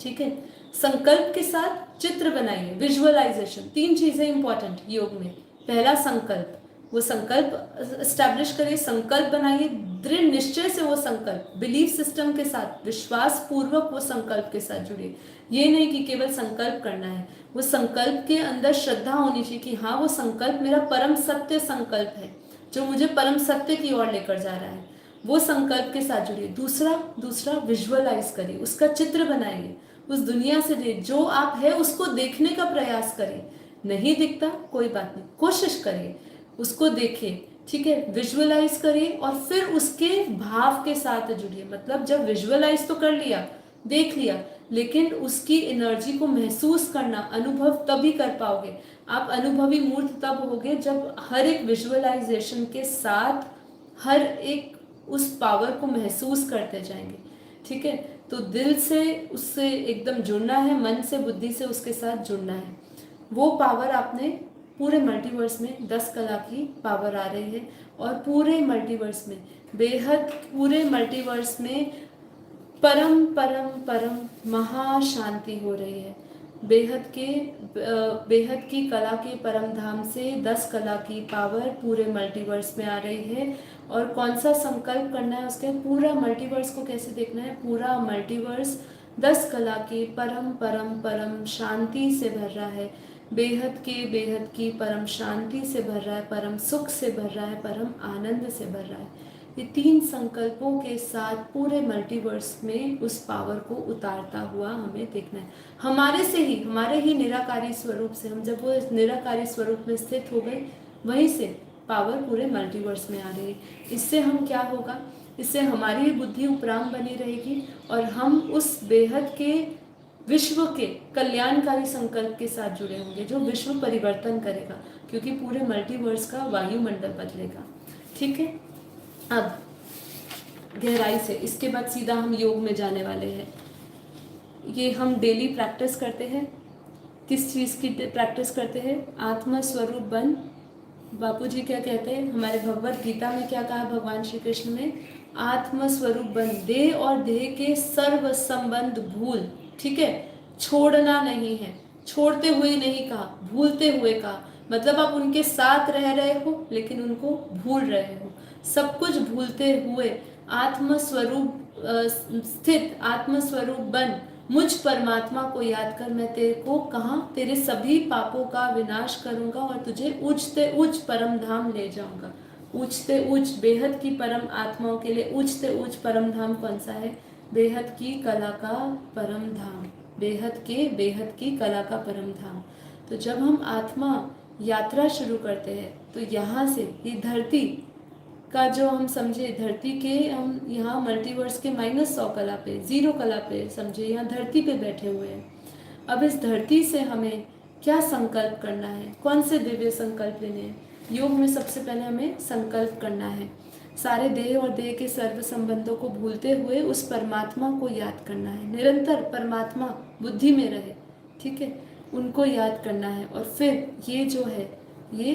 ठीक है, संकल्प के साथ चित्र बनाइए, विजुअलाइजेशन। 3 चीजें इंपॉर्टेंट योग में। पहला संकल्प, वो संकल्प एस्टैब्लिश करिए, संकल्प बनाइए, दृढ़ निश्चय से वो संकल्प, बिलीफ सिस्टम के साथ, विश्वास पूर्वक वो संकल्प के साथ जुड़िए। ये नहीं कि केवल संकल्प करना है, वो संकल्प के अंदर श्रद्धा होनी चाहिए कि हाँ, वो संकल्प मेरा परम सत्य संकल्प है जो मुझे परम सत्य की ओर लेकर जा रहा है। वो संकल्प के साथ जुड़िए। दूसरा विजुअलाइज करिए, उसका चित्र बनाइए, उस दुनिया से जो आप है उसको देखने का प्रयास करिए। नहीं दिखता कोई बात नहीं, कोशिश करिए, उसको देखिए। ठीक है, विजुअलाइज करिए और फिर उसके भाव के साथ जुड़िए। मतलब जब विजुअलाइज तो कर लिया, देख लिया, लेकिन उसकी एनर्जी को महसूस करना, अनुभव तभी कर पाओगे। आप अनुभवी मूर्त तब होगे जब हर एक विजुअलाइजेशन के साथ हर एक उस पावर को महसूस करते जाएंगे। ठीक है, तो दिल से उससे एकदम जुड़ना है, मन से, बुद्धि से उसके साथ जुड़ना है। वो पावर आपने पूरे मल्टीवर्स में 10 कला की पावर आ रही है। और पूरे मल्टीवर्स में परम परम परम महाशांति हो रही है। बेहद की कला के परम धाम से 10 कला की पावर पूरे मल्टीवर्स में आ रही है। और कौन सा संकल्प करना है उसके, पूरा मल्टीवर्स को कैसे देखना है, पूरा मल्टीवर्स 10 कला के परम परम परम शांति से भर रहा है। बेहद की परम शांति से भर रहा है, परम सुख से भर रहा है, परम आनंद से भर रहा है। ये 3 संकल्पों के साथ पूरे मल्टीवर्स में उस पावर को उतारता हुआ हमें देखना है। हमारे से ही, हमारे ही निराकारी स्वरूप से, हम जब वो इस निराकारी स्वरूप में स्थित हो गए, वहीं से पावर पूरे मल्टीवर्स में आ रही है। इससे हम क्या होगा, इससे हमारी बुद्धि उपराम बनी रहेगी और हम उस बेहद के विश्व के कल्याणकारी संकल्प के साथ जुड़े होंगे जो विश्व परिवर्तन करेगा, क्योंकि पूरे मल्टीवर्स का वायुमंडल बदलेगा। ठीक है, अब गहराई से इसके बाद सीधा हम योग में जाने वाले हैं। ये हम डेली प्रैक्टिस करते हैं। किस चीज़ की प्रैक्टिस करते हैं, आत्मा स्वरूप बन। बापूजी क्या कहते हैं, हमारे भगवत गीता में क्या कहा भगवान श्री कृष्ण ने, आत्म स्वरूप बन, देह और देह के सर्व संबंध भूल। ठीक है, छोड़ना नहीं है, छोड़ते हुए नहीं कहा, भूलते हुए कहा। मतलब आप उनके साथ रह रहे हो लेकिन उनको भूल रहे हो। सब कुछ भूलते हुए आत्म स्वरूप स्थित, आत्म स्वरूप बन, मुझ परमात्मा को याद कर। मैं तेरे को कहाँ, तेरे सभी पापों का विनाश करूंगा और तुझे उच्चते उच्च परम धाम ले जाऊंगा। उच्चते उच्च बेहद की परम आत्माओं के लिए उच्चते उच्च परम धाम कौन सा है, बेहद की कला का परम धाम, बेहद की कला का परम धाम। तो जब हम आत्मा यात्रा शुरू करते हैं तो यहाँ से ये धरती का जो हम समझे, धरती के हम यहाँ मल्टीवर्स के -100 कला पे, 0 कला पे समझे, यहाँ धरती पे बैठे हुए हैं। अब इस धरती से हमें क्या संकल्प करना है, कौन से दिव्य संकल्प लेने हैं। योग में सबसे पहले हमें संकल्प करना है, सारे देह और देह के सर्व संबंधों को भूलते हुए उस परमात्मा को याद करना है। निरंतर परमात्मा बुद्धि में रहे, ठीक है, उनको याद करना है। और फिर ये जो है, ये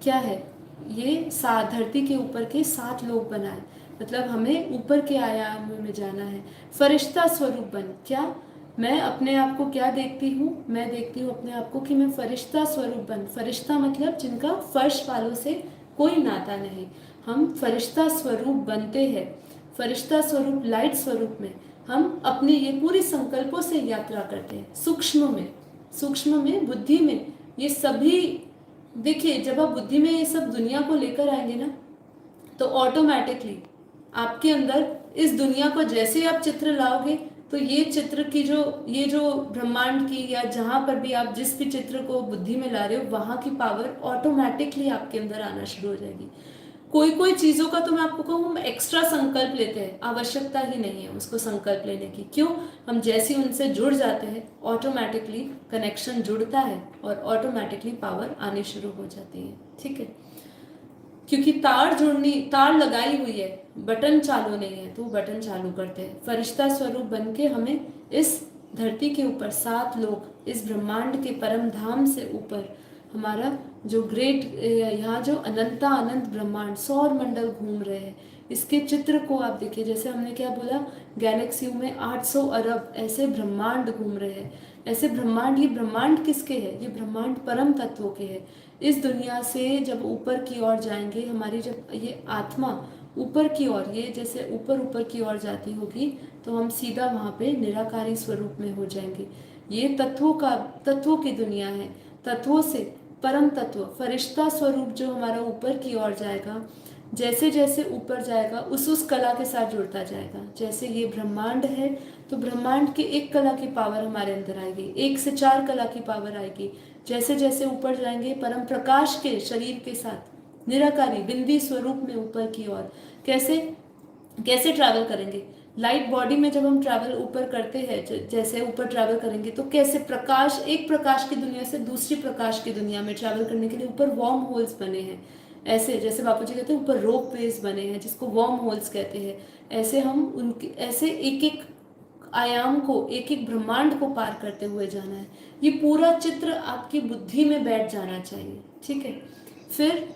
क्या है, ये धरती के ऊपर के 7 लोग बनाए, मतलब हमें ऊपर के आयाम में जाना है। फरिश्ता स्वरूप बन, क्या मैं अपने आप को क्या देखती हूँ, मैं देखती हूँ अपने आप को कि मैं फरिश्ता स्वरूप बन। फरिश्ता मतलब जिनका फर्श वालों से कोई नाता नहीं, हम फरिश्ता स्वरूप बनते हैं। फरिश्ता स्वरूप, लाइट स्वरूप में हम अपनी ये पूरी संकल्पों से यात्रा करते हैं। सूक्ष्म में बुद्धि में ये सभी, देखिए जब आप बुद्धि में ये सब दुनिया को लेकर आएंगे ना, तो ऑटोमेटिकली आपके अंदर इस दुनिया को जैसे आप चित्र लाओगे, तो ये चित्र की ये जो ब्रह्मांड की, या जहाँ पर भी आप जिस भी चित्र को बुद्धि में ला रहे हो, वहाँ की पावर ऑटोमेटिकली आपके अंदर आना शुरू हो जाएगी। कोई चीज़ों का तो मैं आपको कहूँ, हम एक्स्ट्रा संकल्प लेते हैं, आवश्यकता ही नहीं है उसको संकल्प लेने की। क्यों, हम जैसे उनसे जुड़ जाते हैं ऑटोमेटिकली कनेक्शन जुड़ता है और ऑटोमेटिकली पावर आनी शुरू हो जाती है। ठीक है, क्योंकि तार लगाई हुई है, बटन चालू नहीं है, तो बटन चालू करते हैं। फरिश्ता स्वरूप बन के हमें इस धरती के ऊपर 7 लोग, इस ब्रह्मांड के परम धाम से ऊपर हमारा जो ग्रेट, यहाँ जो अनंत ब्रह्मांड सौर मंडल घूम रहे हैं, इसके चित्र को आप देखिए। जैसे हमने क्या बोला, गैलेक्सियों में 800 अरब ऐसे ब्रह्मांड घूम रहे हैं। ऐसे ब्रह्मांड, ये ब्रह्मांड किसके है, ये ब्रह्मांड परम तत्वों के है। इस दुनिया से जब ऊपर की ओर जाएंगे, हमारी जब ये आत्मा ऊपर की ओर, ये जैसे ऊपर की ओर जाती होगी, तो हम सीधा वहाँ पे निराकारी स्वरूप में हो जाएंगे। ये तत्वों की दुनिया है। तत्वों से परम तत्व फरिश्ता स्वरूप जो हमारा ऊपर की ओर जाएगा, जैसे जैसे ऊपर जाएगा उस कला के साथ जुड़ता जाएगा। जैसे ये ब्रह्मांड है, तो ब्रह्मांड की 1 कला की पावर हमारे अंदर आएगी, 1 से 4 कला की पावर आएगी। जैसे जैसे ऊपर जाएंगे परम प्रकाश के शरीर के साथ निराकारी बिंदी स्वरूप में ऊपर की ओर, कैसे कैसे ट्रैवल करेंगे। लाइट बॉडी में जब हम ट्रैवल ऊपर करते हैं, जैसे ऊपर ट्रैवल करेंगे, तो कैसे प्रकाश, एक प्रकाश की दुनिया से दूसरी प्रकाश की दुनिया में ट्रैवल करने के लिए ऊपर वॉर्म होल्स बने हैं। ऐसे जैसे बापू जी कहते हैं ऊपर रोप वेज बने हैं, जिसको वॉर्म होल्स कहते हैं। ऐसे हम उनके ऐसे एक एक आयाम को, एक एक ब्रह्मांड को पार करते हुए जाना है। ये पूरा चित्र आपकी बुद्धि में बैठ जाना चाहिए। ठीक है, फिर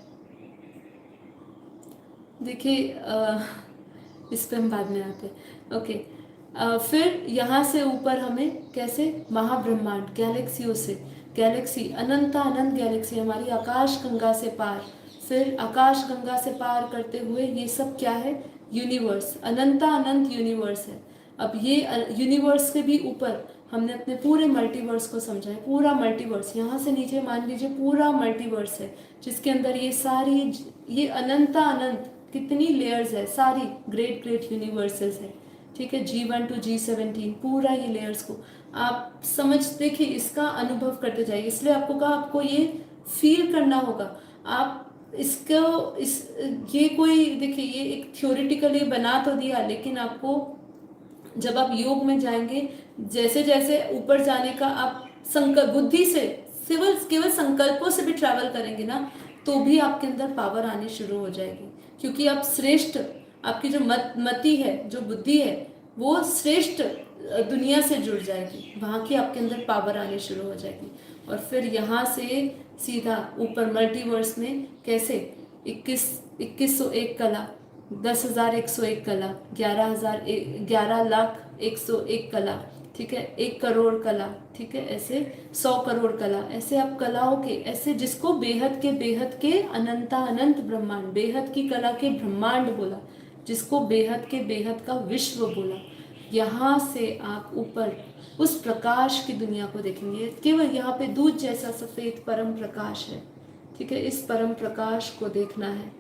देखिए, इस पे हम बाद में आते हैं। ओके, फिर यहाँ से ऊपर हमें कैसे महाब्रह्मांड, गैलेक्सियों से, गैलेक्सी अनंत अनंत गैलेक्सी हमारी आकाश गंगा से पार, फिर आकाश गंगा से पार करते हुए ये सब क्या है, यूनिवर्स, अनंत अनंत यूनिवर्स है। अब ये यूनिवर्स के भी ऊपर हमने अपने पूरे मल्टीवर्स को समझा है। पूरा मल्टीवर्स यहाँ से नीचे मान लीजिए पूरा मल्टीवर्स है, जिसके अंदर ये सारी, ये अनंत अनंत कितनी लेयर्स है, सारी ग्रेट ग्रेट यूनिवर्सेस है। ठीक है, G1 to G17 पूरा ये लेयर्स को आप समझ, देखिए इसका अनुभव करते जाइए। इसलिए आपको कहा आपको ये फील करना होगा। आप इसको ये कोई, देखिए ये एक थ्योरेटिकली बना तो दिया, लेकिन आपको जब आप योग में जाएंगे, जैसे जैसे ऊपर जाने का आप संकल्प बुद्धि से, केवल संकल्पों से भी ट्रैवल करेंगे ना, तो भी आपके अंदर पावर आनी शुरू हो जाएगी। क्योंकि आप श्रेष्ठ, आपकी जो मति है, जो बुद्धि है, वो श्रेष्ठ दुनिया से जुड़ जाएगी, वहाँ की आपके अंदर पावर आनी शुरू हो जाएगी। और फिर यहाँ से सीधा ऊपर मल्टीवर्स में कैसे 2101 कला, 10,101 कला, 11,01 कला, ठीक है, 1 करोड़ कला, ठीक है, ऐसे 100 करोड़ कला, ऐसे आप कलाओं के, ऐसे जिसको बेहद के अनंता अनंत ब्रह्मांड, बेहद की कला के ब्रह्मांड बोला, जिसको बेहद के बेहद का विश्व बोला। यहाँ से आप ऊपर उस प्रकाश की दुनिया को देखेंगे। केवल यहाँ पे दूध जैसा सफेद परम प्रकाश है, ठीक है, इस परम प्रकाश को देखना है,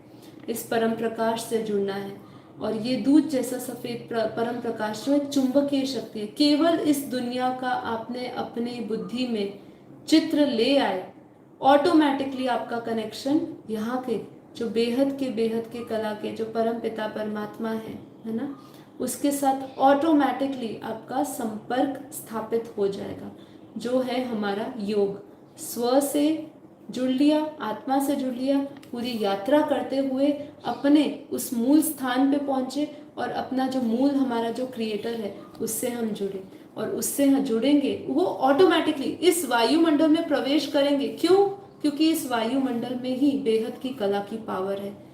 इस परम प्रकाश से जुड़ना है। और ये दूध जैसा सफेद परम प्रकाश जो है चुंबकीय शक्ति है। केवल इस दुनिया का आपने अपनी बुद्धि में चित्र ले आए, ऑटोमेटिकली आपका कनेक्शन यहाँ के जो बेहद के कला के जो परम पिता परमात्मा है ना, उसके साथ ऑटोमेटिकली आपका संपर्क स्थापित हो जाएगा। जो है हमारा योग, स्व से जुड़ लिया, आत्मा से जुड़ लिया, पूरी यात्रा करते हुए अपने उस मूल स्थान पे पहुंचे, और अपना जो मूल हमारा जो क्रिएटर है उससे हम जुड़े, और उससे हम जुड़ेंगे वो ऑटोमेटिकली इस वायुमंडल में प्रवेश करेंगे। क्यों? क्योंकि इस वायुमंडल में ही बेहद की कला की पावर है।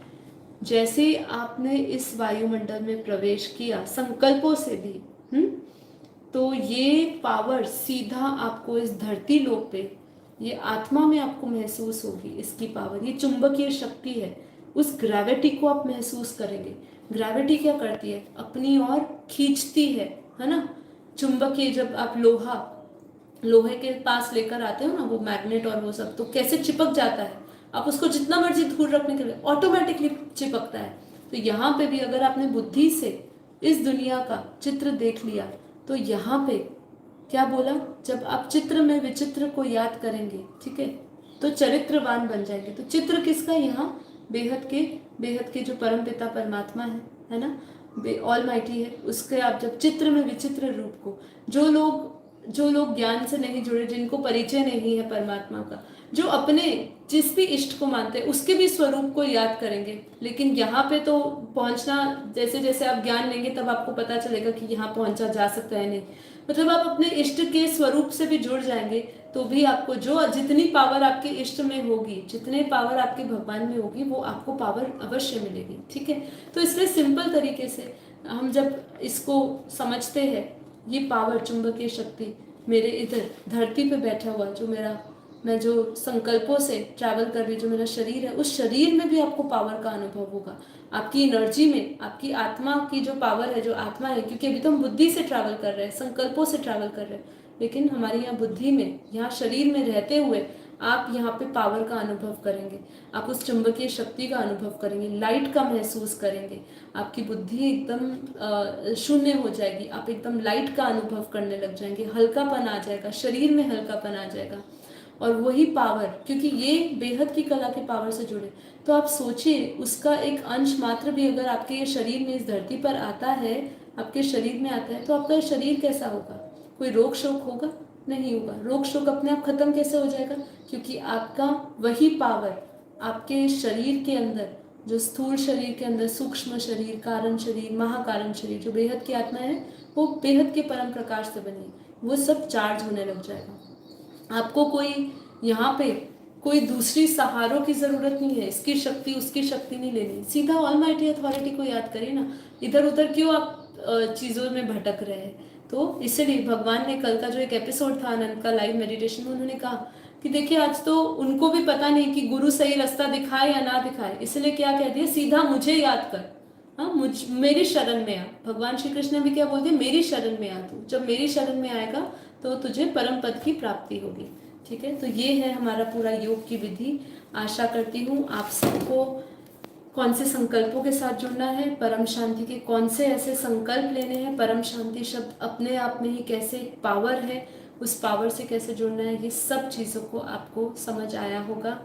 जैसे आपने इस वायुमंडल में प्रवेश किया संकल्पों से भी, तो ये पावर सीधा आपको इस धरती लोक पे, ये आत्मा में आपको महसूस होगी इसकी पावर। ये चुंबकीय शक्ति है, उस ग्रेविटी को आप महसूस करेंगे। ग्रेविटी क्या करती है? अपनी ओर खींचती है ना। चुंबकीय, जब आप लोहे के पास लेकर आते हो ना, वो मैग्नेट और वो सब, तो कैसे चिपक जाता है। आप उसको जितना मर्जी दूर रखने के लिए ऑटोमेटिकली चिपकता है। तो यहाँ पे भी अगर आपने बुद्धि से इस दुनिया का चित्र देख लिया, तो यहाँ पे क्या बोला, जब आप चित्र में विचित्र को याद करेंगे, ठीक है, तो चरित्रवान बन जाएंगे। तो चित्र किसका? यहाँ बेहद के जो परम पिता परमात्मा है ना, ऑल माइटी है, उसके आप जब चित्र में विचित्र रूप को, जो लोग ज्ञान से नहीं जुड़े, जिनको परिचय नहीं है परमात्मा का, जो अपने जिस भी इष्ट को मानते हैं उसके भी स्वरूप को याद करेंगे। लेकिन यहाँ पे तो पहुंचना, जैसे जैसे आप ज्ञान लेंगे तब आपको पता चलेगा कि यहाँ पहुंचा जा सकता है नहीं। मतलब आप अपने इष्ट के स्वरूप से भी जुड़ जाएंगे, तो भी आपको जो जितनी पावर आपके इष्ट में होगी, जितने पावर आपके भगवान में होगी, वो आपको पावर अवश्य मिलेगी। ठीक है, तो इसलिए सिंपल तरीके से हम जब इसको समझते हैं, ये पावर, चुंबकीय शक्ति मेरे इधर धरती पे बैठा हुआ, जो मैं जो संकल्पों से ट्रैवल कर रही, जो मेरा शरीर है, उस शरीर में भी आपको पावर का अनुभव होगा। आपकी एनर्जी में, आपकी आत्मा की जो पावर है, जो आत्मा है, क्योंकि अभी तो हम बुद्धि से ट्रैवल कर रहे हैं, संकल्पों से ट्रैवल कर रहे हैं, लेकिन हमारी यहाँ बुद्धि में, यहाँ शरीर में रहते हुए आप यहाँ पे पावर का अनुभव करेंगे। आप उस चुंबकीय शक्ति का अनुभव करेंगे, लाइट का महसूस करेंगे। आपकी बुद्धि एकदम शून्य हो जाएगी, आप एकदम लाइट का अनुभव करने लग जाएंगे, हल्कापन आ जाएगा, शरीर में हल्कापन आ जाएगा। और वही पावर, क्योंकि ये बेहद की कला के पावर से जुड़े, तो आप सोचिए उसका एक अंश मात्र भी अगर आपके ये शरीर में, इस धरती पर आता है, आपके शरीर में आता है, तो आपका शरीर कैसा होगा? कोई रोग शोक होगा? नहीं होगा। रोग शोक अपने आप खत्म कैसे हो जाएगा? क्योंकि आपका वही पावर आपके शरीर के अंदर, जो स्थूल शरीर के अंदर, सूक्ष्म शरीर, कारण शरीर, महाकारण शरीर, जो बेहद की आत्मा है, वो बेहद के परम प्रकाश से बनी, वो सब चार्ज होने लग जाएगा। आपको कोई यहाँ पे कोई दूसरी सहारों की जरूरत नहीं है, इसकी शक्ति उसकी शक्ति नहीं लेनी, सीधा ऑलमाइटी अथॉरिटी को याद करिए ना। इधर उधर क्यों आप चीज़ों में भटक रहे हैं। तो इसलिए भगवान ने कल का जो एक एपिसोड था आनंद का लाइव मेडिटेशन में, उन्होंने कहा कि देखिए आज तो उनको भी पता नहीं कि गुरु सही रास्ता दिखाए या ना दिखाए, इसलिए क्या कह दिया, सीधा मुझे याद कर, हाँ मेरी शरण में आ। भगवान श्री कृष्ण ने भी क्या बोल दिया, मेरी शरण में आ तू, जब मेरी शरण में आएगा तो तुझे परम पद की प्राप्ति होगी। ठीक है, तो ये है हमारा पूरा योग की विधि। आशा करती हूँ आप सबको कौन से संकल्पों के साथ जुड़ना है, परम शांति के कौन से ऐसे संकल्प लेने हैं, परम शांति शब्द अपने आप में ही कैसे पावर है, उस पावर से कैसे जुड़ना है, ये सब चीज़ों को आपको समझ आया होगा।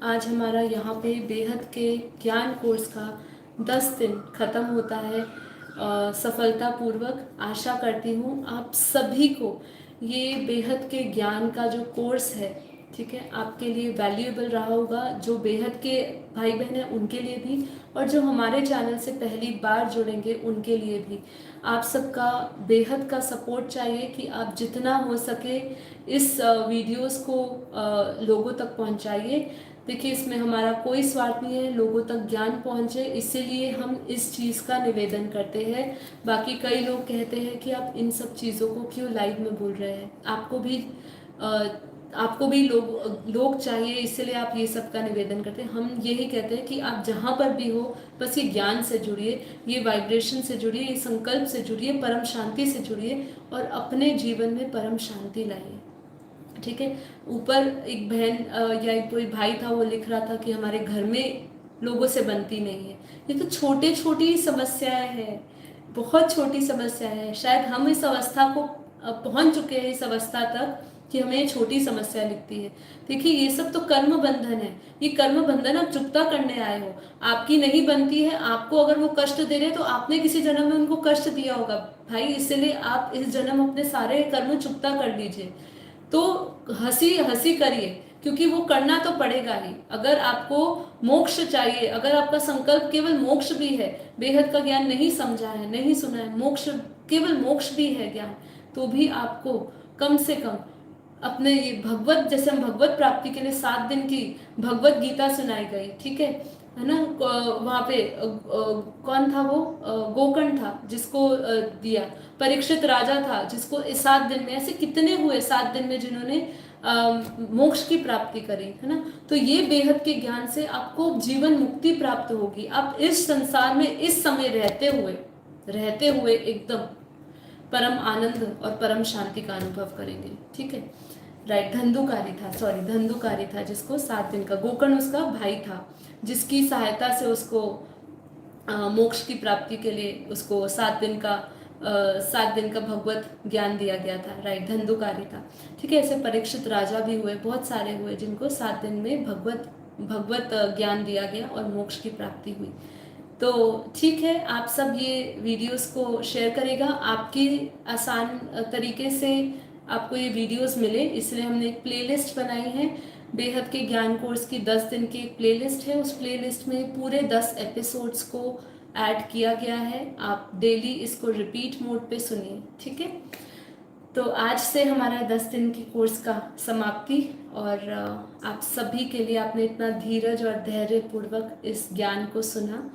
आज हमारा यहाँ पे बेहद के ज्ञान कोर्स का 10 दिन खत्म होता है सफलतापूर्वक। आशा करती हूँ आप सभी को ये बेहद के ज्ञान का जो कोर्स है, ठीक है, आपके लिए वैल्यूएबल रहा होगा। जो बेहद के भाई बहन हैं उनके लिए भी, और जो हमारे चैनल से पहली बार जुड़ेंगे उनके लिए भी। आप सबका बेहद का सपोर्ट चाहिए कि आप जितना हो सके इस वीडियोस को लोगों तक पहुंचाइए। देखिए इसमें हमारा कोई स्वार्थ नहीं है, लोगों तक ज्ञान पहुंचे, इसीलिए हम इस चीज़ का निवेदन करते हैं। बाकी कई लोग कहते हैं कि आप इन सब चीज़ों को क्यों लाइव में बोल रहे हैं, आपको भी लोग चाहिए, इसलिए आप ये सब का निवेदन करते हैं। हम यही कहते हैं कि आप जहाँ पर भी हो बस ये ज्ञान से जुड़िए, ये वाइब्रेशन से जुड़िए, ये संकल्प से जुड़िए, परम शांति से जुड़िए और अपने जीवन में परम शांति लाइए। ठीक है, ऊपर एक बहन या एक कोई भाई था, वो लिख रहा था कि हमारे घर में लोगों से बनती नहीं है। ये तो छोटी छोटी समस्याएं हैं, बहुत छोटी समस्याएं हैं। शायद हम इस अवस्था को पहुंच चुके हैं, इस अवस्था तक कि हमें ये छोटी समस्या लिखती है। देखिए ये सब तो कर्म बंधन है, ये कर्म बंधन आप चुकता करने आए हो। आपकी नहीं बनती है, आपको अगर वो कष्ट दे रहे तो आपने किसी जन्म में उनको कष्ट दिया होगा भाई, इसलिए आप इस जन्म अपने सारे कर्म चुकता कर लीजिए। तो हंसी हंसी करिए, क्योंकि वो करना तो पड़ेगा ही। अगर आपको मोक्ष चाहिए, अगर आपका संकल्प केवल मोक्ष भी है, बेहद का ज्ञान नहीं समझा है, नहीं सुना है, मोक्ष केवल मोक्ष भी है ज्ञान, तो भी आपको कम से कम अपने ये भगवत, जैसे हम भगवत प्राप्ति के लिए 7 दिन की भगवत गीता सुनाई गई, ठीक है ना। वहाँ पे कौन था वो, गोकर्ण था जिसको दिया, परीक्षित राजा था जिसको 7 दिन में, ऐसे कितने हुए 7 दिन में जिन्होंने मोक्ष की प्राप्ति करी, है ना। तो ये बेहद के ज्ञान से आपको जीवन मुक्ति प्राप्त होगी। आप इस संसार में इस समय रहते हुए एकदम परम आनंद और परम शांति का अनुभव करेंगे। ठीक है, राइट, धंधुकारी था जिसको 7 दिन का, गोकर्ण उसका भाई था जिसकी सहायता से उसको मोक्ष की प्राप्ति के लिए उसको 7 दिन का भगवत ज्ञान दिया गया था। राइट, धंधुकारी था। ठीक है, ऐसे परीक्षित राजा भी हुए, बहुत सारे हुए जिनको 7 दिन में भगवत ज्ञान दिया गया और मोक्ष की प्राप्ति हुई। तो ठीक है, आप सब ये वीडियोस को शेयर करेगा, आपकी आसान तरीके से आपको ये वीडियोस मिले, इसलिए हमने एक प्लेलिस्ट बनाई है। बेहद के ज्ञान कोर्स की 10 दिन की एक प्लेलिस्ट है, उस प्लेलिस्ट में पूरे 10 एपिसोड्स को ऐड किया गया है। आप डेली इसको रिपीट मोड पे सुनिए। ठीक है, तो आज से हमारा 10 दिन की कोर्स का समाप्ति, और आप सभी के लिए आपने इतना धीरज और धैर्य पूर्वक इस ज्ञान को सुना,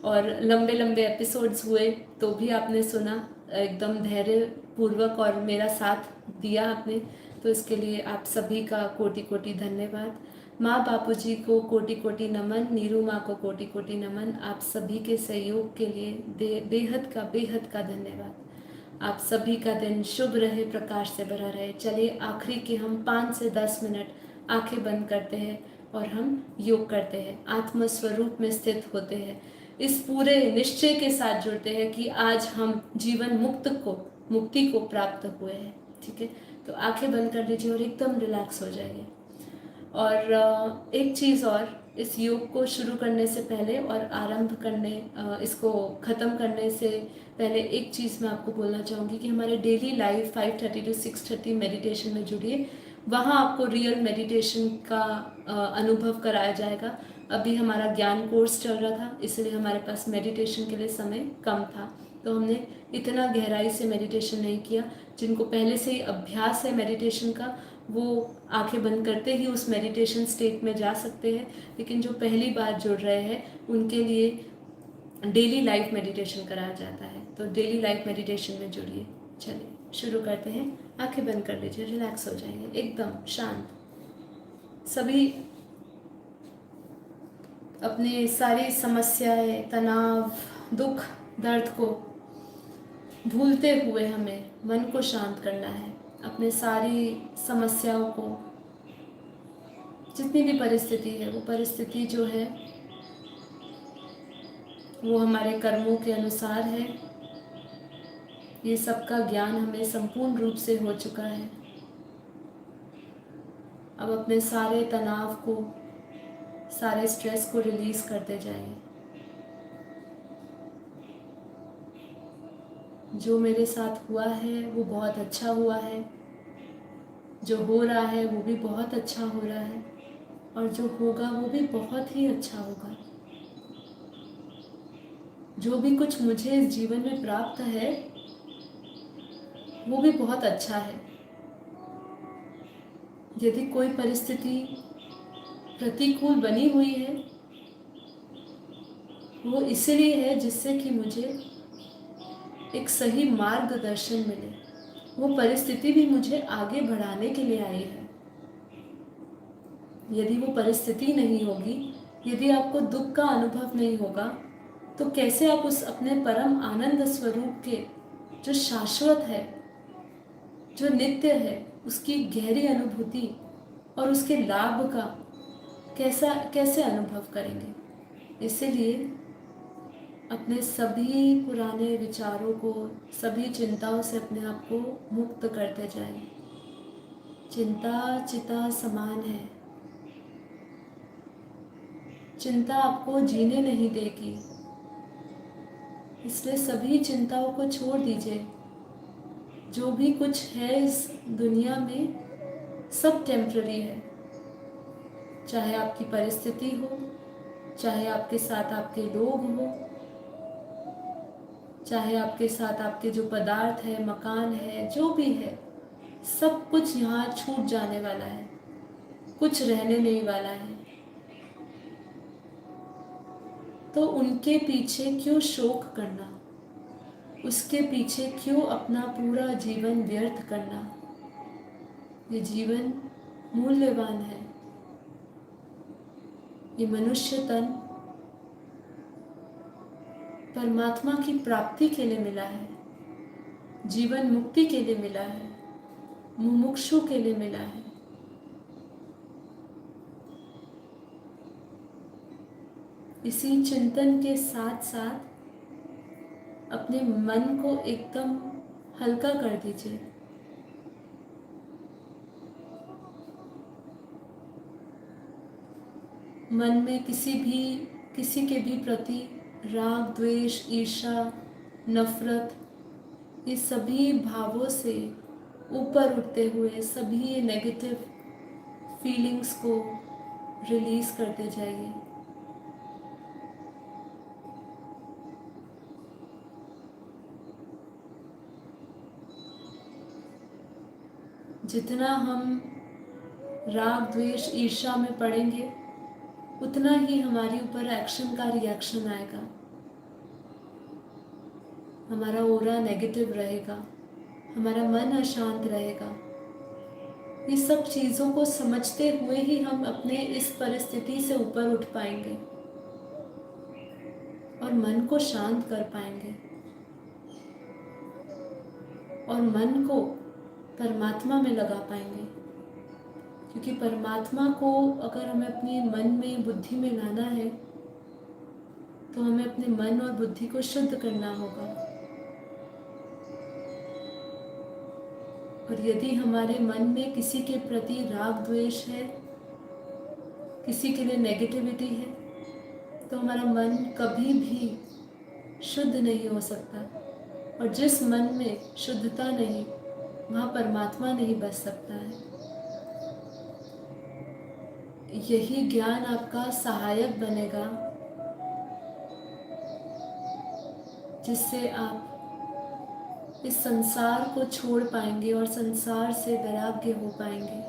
और लंबे लंबे एपिसोड्स हुए तो भी आपने सुना एकदम धैर्य पूर्वक और मेरा साथ दिया आपने। तो इसके लिए आप सभी का कोटि कोटि धन्यवाद। माँ बापूजी को कोटि कोटि नमन, नीरू माँ को कोटि कोटि नमन। आप सभी के सहयोग के लिए बेहद का धन्यवाद। आप सभी का दिन शुभ रहे, प्रकाश से भरा रहे। चलिए आखिरी के हम 5 से 10 मिनट आंखें बंद करते हैं और हम योग करते हैं, आत्म स्वरूप में स्थित होते हैं, इस पूरे निश्चय के साथ जुड़ते हैं कि आज हम जीवन मुक्ति को प्राप्त हुए हैं। ठीक है, तो आंखें बंद कर लीजिए और एकदम रिलैक्स हो जाइए। और एक चीज़ और, इस योग को शुरू करने से पहले और इसको ख़त्म करने से पहले एक चीज़ मैं आपको बोलना चाहूँगी कि हमारे डेली लाइव 5:30 to 6:30 मेडिटेशन में जुड़िए। वहाँ आपको रियल मेडिटेशन का अनुभव कराया जाएगा। अभी हमारा ज्ञान कोर्स चल रहा था, इसलिए हमारे पास मेडिटेशन के लिए समय कम था, तो हमने इतना गहराई से मेडिटेशन नहीं किया। जिनको पहले से ही अभ्यास है मेडिटेशन का, वो आंखें बंद करते ही उस मेडिटेशन स्टेट में जा सकते हैं, लेकिन जो पहली बार जुड़ रहे हैं उनके लिए डेली लाइफ मेडिटेशन कराया जाता है। तो डेली लाइफ मेडिटेशन में जुड़िए। चलिए शुरू करते हैं। आंखें बंद कर लीजिए, रिलैक्स हो जाइए, एकदम शांत। सभी अपनी सारी समस्याएं, तनाव, दुख, दर्द को भूलते हुए हमें मन को शांत करना है। अपने सारी समस्याओं को, जितनी भी परिस्थिति है, वो परिस्थिति जो है वो हमारे कर्मों के अनुसार है। ये सबका ज्ञान हमें संपूर्ण रूप से हो चुका है। अब अपने सारे तनाव को, सारे स्ट्रेस को रिलीज करते जाइए। जो मेरे साथ हुआ है वो बहुत अच्छा हुआ है, जो हो रहा है वो भी बहुत अच्छा हो रहा है, और जो होगा वो भी बहुत ही अच्छा होगा। जो भी कुछ मुझे इस जीवन में प्राप्त है वो भी बहुत अच्छा है। यदि कोई परिस्थिति प्रतिकूल बनी हुई है वो इसलिए है जिससे कि मुझे एक सही मार्गदर्शन मिले। वो परिस्थिति भी मुझे आगे बढ़ाने के लिए आई है। यदि वो परिस्थिति नहीं होगी, यदि आपको दुख का अनुभव नहीं होगा, तो कैसे आप उस अपने परम आनंद स्वरूप के, जो शाश्वत है, जो नित्य है, उसकी गहरी अनुभूति और उसके लाभ का कैसे अनुभव करेंगे। इसीलिए अपने सभी पुराने विचारों को, सभी चिंताओं से अपने आप को मुक्त करते जाएं। चिंता चिता समान है। चिंता आपको जीने नहीं देगी, इसलिए सभी चिंताओं को छोड़ दीजिए। जो भी कुछ है इस दुनिया में सब टेम्पररी है। चाहे आपकी परिस्थिति हो, चाहे आपके साथ आपके लोग हो, चाहे आपके साथ आपके जो पदार्थ है, मकान है, जो भी है, सब कुछ यहाँ छूट जाने वाला है, कुछ रहने नहीं वाला है। तो उनके पीछे क्यों शोक करना, उसके पीछे क्यों अपना पूरा जीवन व्यर्थ करना। ये जीवन मूल्यवान है। ये मनुष्य तन परमात्मा की प्राप्ति के लिए मिला है, जीवन मुक्ति के लिए मिला है, मुमुक्षु के लिए मिला है। इसी चिंतन के साथ साथ अपने मन को एकदम हल्का कर दीजिए। मन में किसी के भी प्रति राग, द्वेष, ईर्ष्या, नफरत, ये सभी भावों से ऊपर उठते हुए सभी नेगेटिव फीलिंग्स को रिलीज करते जाइए। जितना हम राग, द्वेष, ईर्ष्या में पड़ेंगे, उतना ही हमारे ऊपर एक्शन का रिएक्शन आएगा। हमारा ओरा नेगेटिव रहेगा, हमारा मन अशांत रहेगा। ये सब चीज़ों को समझते हुए ही हम अपने इस परिस्थिति से ऊपर उठ पाएंगे और मन को शांत कर पाएंगे और मन को परमात्मा में लगा पाएंगे। क्योंकि परमात्मा को अगर हमें अपने मन में, बुद्धि में लाना है, तो हमें अपने मन और बुद्धि को शुद्ध करना होगा। और यदि हमारे मन में किसी के प्रति राग, द्वेष है, किसी के लिए नेगेटिविटी है, तो हमारा मन कभी भी शुद्ध नहीं हो सकता। और जिस मन में शुद्धता नहीं, वहाँ परमात्मा नहीं बस सकता है। यही ज्ञान आपका सहायक बनेगा, जिससे आप इस संसार को छोड़ पाएंगे और संसार से वैराग्य हो पाएंगे।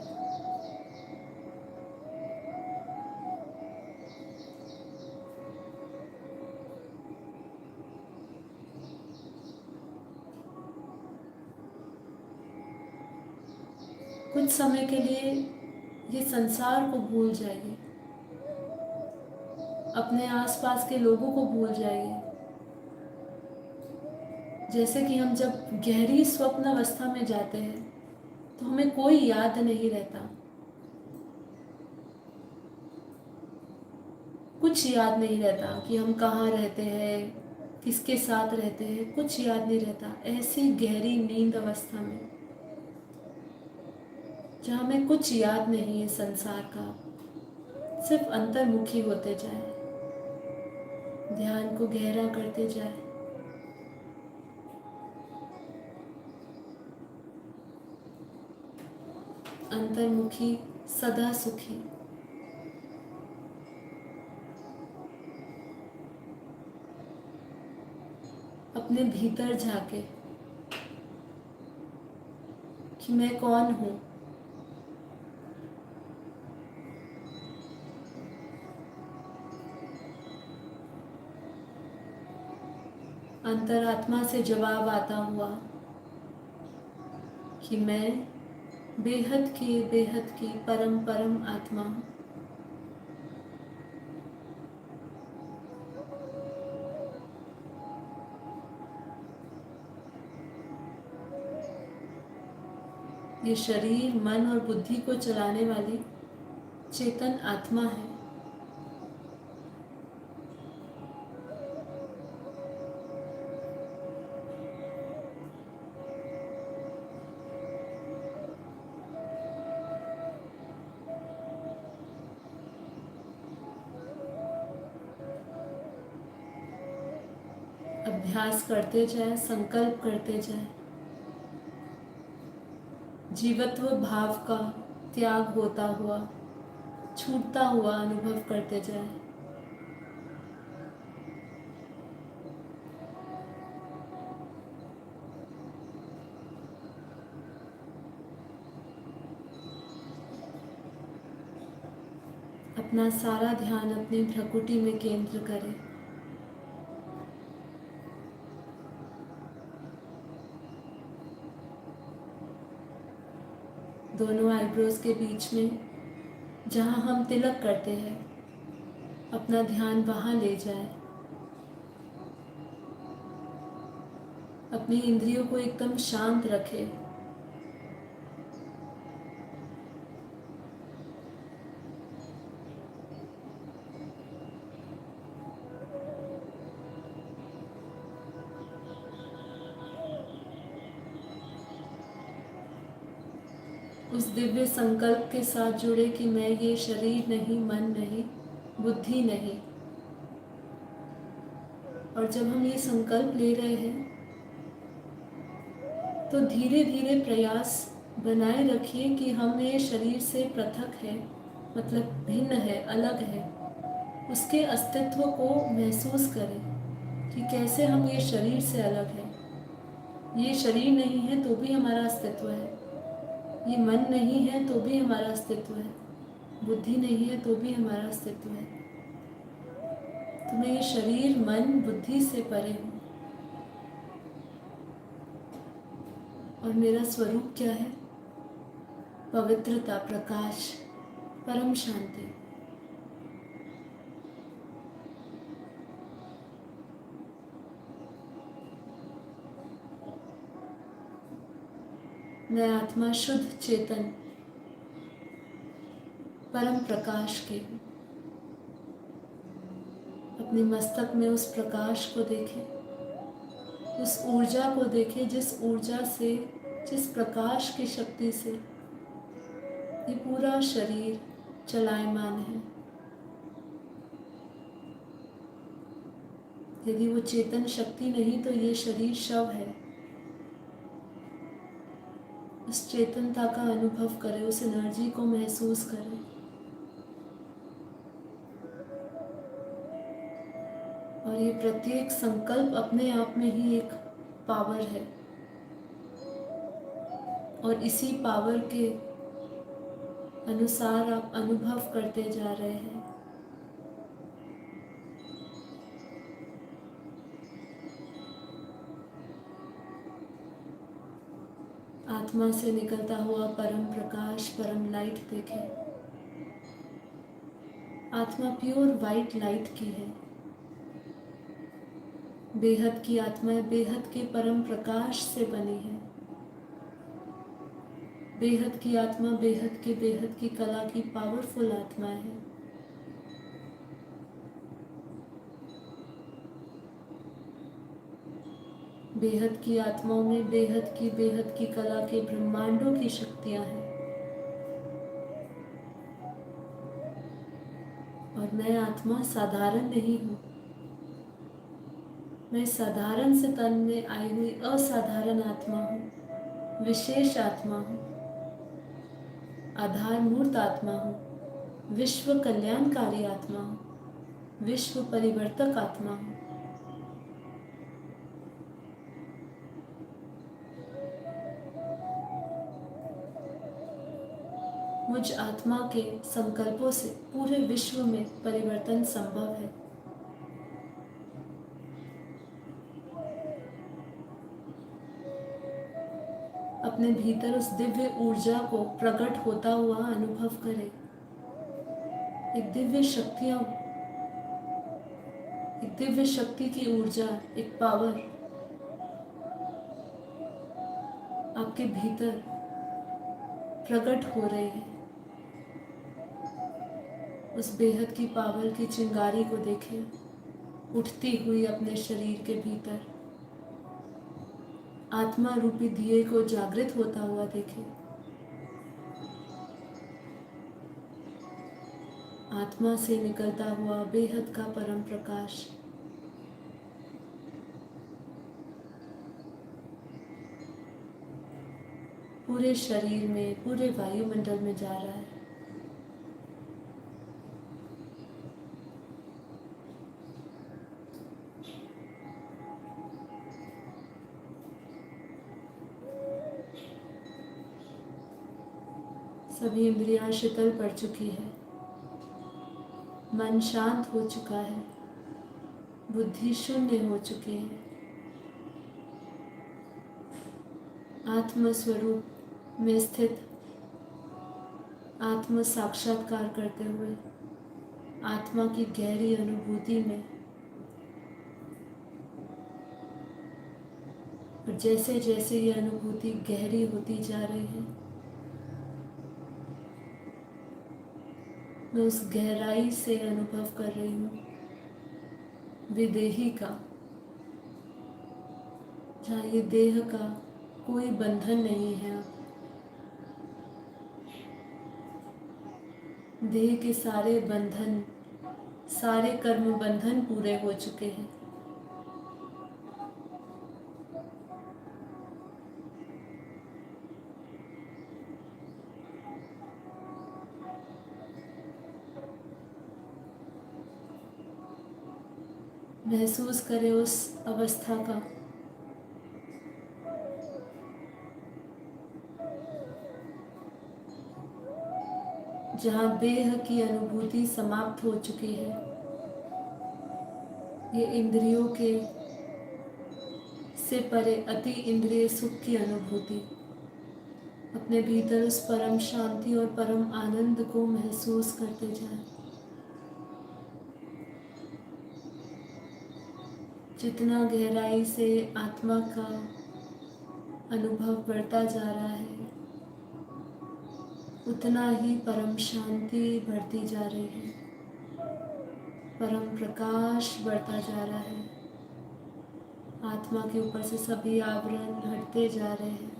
कुछ समय के लिए ये संसार को भूल जाइए, अपने आसपास के लोगों को भूल जाइए। जैसे कि हम जब गहरी स्वप्न अवस्था में जाते हैं तो हमें कोई याद नहीं रहता, कुछ याद नहीं रहता कि हम कहाँ रहते हैं, किसके साथ रहते हैं, कुछ याद नहीं रहता। ऐसी गहरी नींद अवस्था में जहाँ हमें कुछ याद नहीं है संसार का, सिर्फ अंतर्मुखी होते जाए, ध्यान को गहरा करते जाए। अंतर्मुखी, सदा सुखी। अपने भीतर झाके कि मैं कौन हूँ। अंतरात्मा से जवाब आता हुआ कि मैं बेहद की परम परम आत्मा हूँ। ये शरीर, मन और बुद्धि को चलाने वाली चेतन आत्मा है। अभ्यास करते जाए, संकल्प करते जाए, जीवत्व भाव का त्याग होता हुआ, छूटता हुआ अनुभव करते जाए। अपना सारा ध्यान अपनी भ्रकुटी में केंद्र करें। दोनों आईब्रोज के बीच में जहाँ हम तिलक करते हैं, अपना ध्यान वहाँ ले जाए। अपनी इंद्रियों को एकदम शांत रखें। उस दिव्य संकल्प के साथ जुड़े कि मैं ये शरीर नहीं, मन नहीं, बुद्धि नहीं। और जब हम ये संकल्प ले रहे हैं तो धीरे धीरे प्रयास बनाए रखिए कि हम ये शरीर से पृथक है, मतलब भिन्न है, अलग है। उसके अस्तित्व को महसूस करें कि कैसे हम ये शरीर से अलग हैं। ये शरीर नहीं है तो भी हमारा अस्तित्व है, ये मन नहीं है तो भी हमारा अस्तित्व है, बुद्धि नहीं है तो भी हमारा अस्तित्व है। तो मैं ये शरीर, मन, बुद्धि से परे हूँ। और मेरा स्वरूप क्या है? पवित्रता, प्रकाश, परम शांति। मैं आत्मा शुद्ध चेतन परम प्रकाश की हूँ। अपने मस्तक में उस प्रकाश को देखें, उस ऊर्जा को देखें जिस ऊर्जा से, जिस प्रकाश की शक्ति से ये पूरा शरीर चलायमान है। यदि वो चेतन शक्ति नहीं तो ये शरीर शव है। उस चेतनता का अनुभव करें, उस एनर्जी को महसूस करें। और ये प्रत्येक संकल्प अपने आप में ही एक पावर है और इसी पावर के अनुसार आप अनुभव करते जा रहे हैं। आत्मा से निकलता हुआ परम प्रकाश, परम लाइट देखें। आत्मा प्योर वाइट लाइट की है। बेहद की आत्माएं बेहद के परम प्रकाश से बनी है। बेहद की आत्मा बेहद की कला की पावरफुल आत्मा है। बेहद की आत्माओं में बेहद की कला के ब्रह्मांडों की शक्तियां हैं। और मैं आत्मा साधारण नहीं हूँ। मैं साधारण से तन में आई हुई असाधारण आत्मा हूँ, विशेष आत्मा हूँ, आधार मूर्त आत्मा हूँ, विश्व कल्याणकारी आत्मा हूँ, विश्व परिवर्तक आत्मा हूँ। मुझ आत्मा के संकल्पों से पूरे विश्व में परिवर्तन संभव है। अपने भीतर उस दिव्य ऊर्जा को प्रकट होता हुआ अनुभव करें। एक दिव्य शक्ति की ऊर्जा, एक पावर आपके भीतर प्रकट हो रही है। उस बेहद की पावर की चिंगारी को देखें, उठती हुई अपने शरीर के भीतर। आत्मा रूपी दिए को जागृत होता हुआ देखें। आत्मा से निकलता हुआ बेहद का परम प्रकाश पूरे शरीर में, पूरे वायुमंडल में जा रहा है। सभी इंद्रियां शीतल पड़ चुकी है, मन शांत हो चुका है, बुद्धि शून्य हो चुकी है। आत्म स्वरूप में स्थित आत्म साक्षात्कार करते हुए आत्मा की गहरी अनुभूति में, और जैसे जैसे ये अनुभूति गहरी होती जा रही है, मैं उस गहराई से अनुभव कर रही हूँ विदेही का, जहाँ ये देह का कोई बंधन नहीं है। अब देह के सारे बंधन, सारे कर्म बंधन पूरे हो चुके हैं। महसूस करें उस अवस्था का जहाँ देह की अनुभूति समाप्त हो चुकी है। ये इंद्रियों के से परे अति इंद्रिय सुख की अनुभूति, अपने भीतर उस परम शांति और परम आनंद को महसूस करते जाएं। जितना गहराई से आत्मा का अनुभव बढ़ता जा रहा है, उतना ही परम शांति बढ़ती जा रही है, परम प्रकाश बढ़ता जा रहा है। आत्मा के ऊपर से सभी आवरण हटते जा रहे हैं।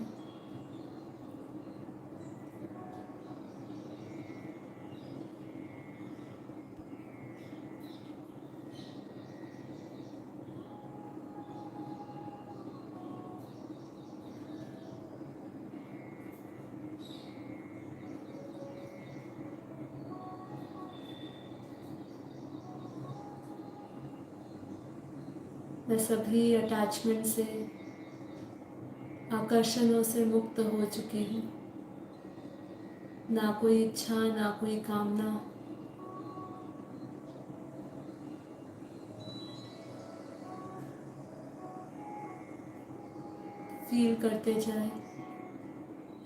मैं सभी अटैचमेंट से, आकर्षणों से मुक्त हो चुकी हूँ। ना कोई इच्छा, ना कोई कामना। फील करते जाए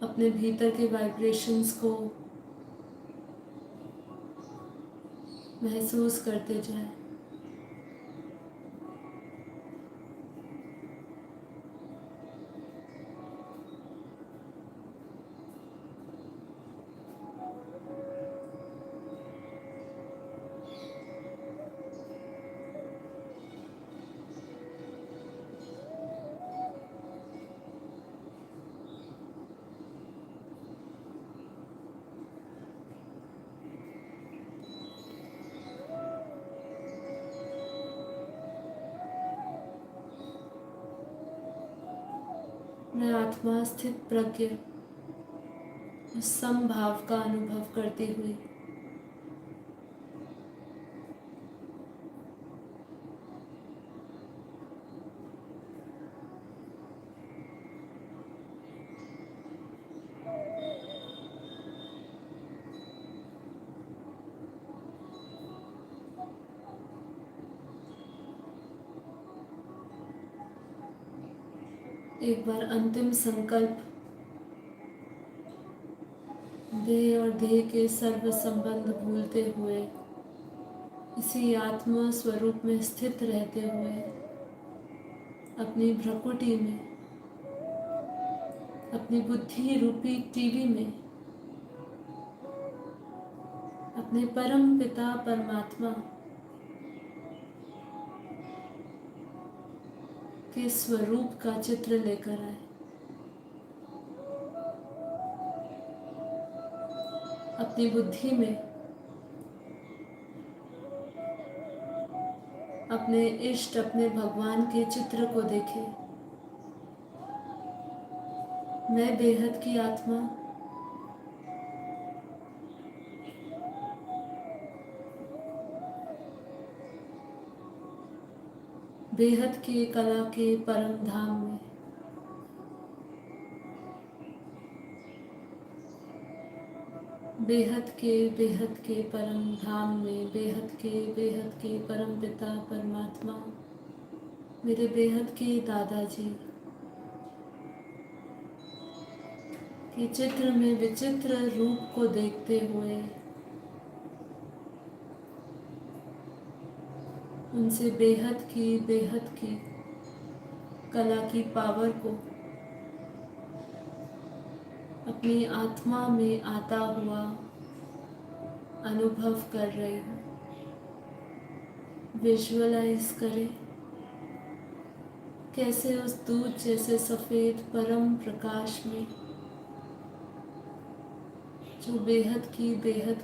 अपने भीतर के वाइब्रेशंस को महसूस करते जाएं। मैं आत्मा स्थित प्रज्ञ उस समभाव का अनुभव करती हुई एक बार अंतिम संकल्प देह और देह के सर्व संबंध भूलते हुए इसी आत्मा स्वरूप में स्थित रहते हुए अपनी भ्रकुटी में, अपनी बुद्धि रूपी टीवी में अपने परम पिता परमात्मा के स्वरूप का चित्र लेकर आए। अपनी बुद्धि में अपने इष्ट, अपने भगवान के चित्र को देखें। मैं बेहद की आत्मा बेहद के कला के परम धाम में बेहद के परम धाम में बेहद के परम पिता परमात्मा मेरे बेहद के दादाजी के चित्र में विचित्र रूप को देखते हुए उनसे बेहद की कला की पावर को अपनी आत्मा में आता हुआ अनुभव कर रही हूँ। विजुअलाइज करें कैसे उस दूध जैसे सफ़ेद परम प्रकाश में जो बेहद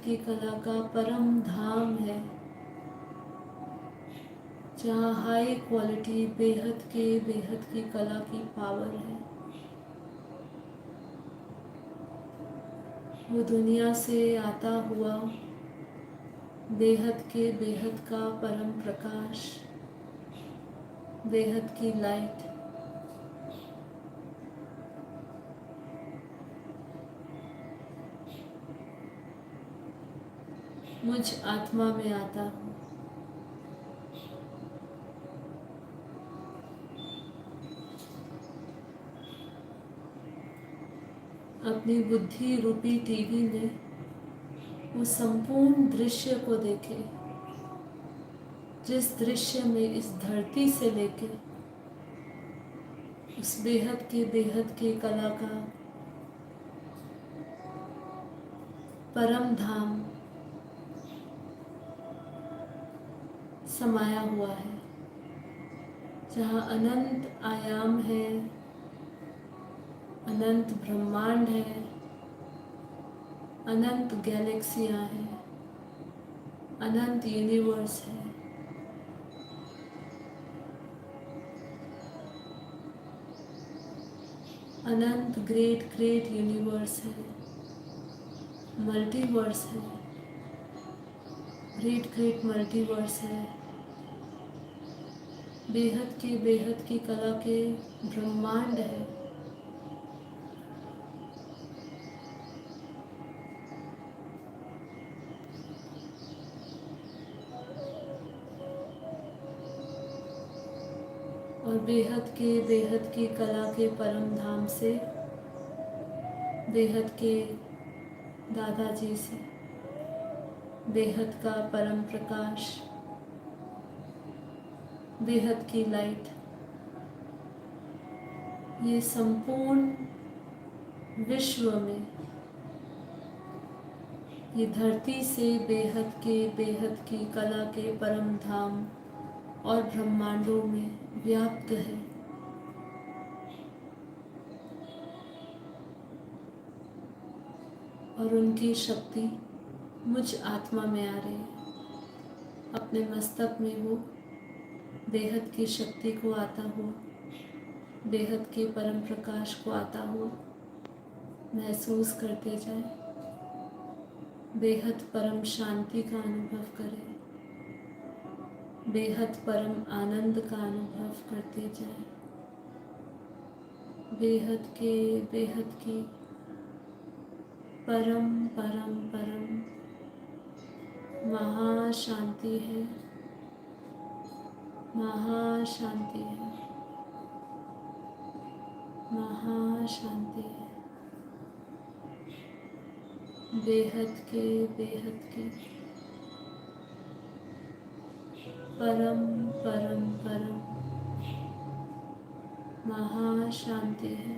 की कला का परम धाम है, जहाँ हाई क्वालिटी बेहद की कला की पावर है, वो दुनिया से आता हुआ बेहद का परम प्रकाश, बेहद की लाइट मुझ आत्मा में आता हूँ। अपनी बुद्धि रूपी टीवी में वो संपूर्ण दृश्य को देखें, जिस दृश्य में इस धरती से लेके उस बेहद के कला का परम धाम समाया हुआ है, जहाँ अनंत आयाम है, अनंत ब्रह्मांड है, अनंत गैलेक्सियाँ हैं, अनंत यूनिवर्स है। अनंत ग्रेट यूनिवर्स है, मल्टीवर्स है, ग्रेट मल्टीवर्स है, बेहद की कला के ब्रह्मांड है। और बेहद की कला के परम धाम से बेहद के दादाजी से, बेहद का परम प्रकाश, बेहद की लाइट, ये संपूर्ण विश्व में, ये धरती से बेहद की कला के परम धाम और ब्रह्मांडों में व्याप्त है। और उनकी शक्ति मुझ आत्मा में आ रही है। अपने मस्तक में वो बेहद की शक्ति को आता हुआ, बेहद के परम प्रकाश को आता हुआ महसूस करते जाए। बेहद परम शांति का अनुभव करें, बेहद परम आनंद का अनुभव करते जाए। बेहद की परम परम परम महाशांति है, महाशांति है, महाशांति है। बेहद की परम परम परम महाशांति है,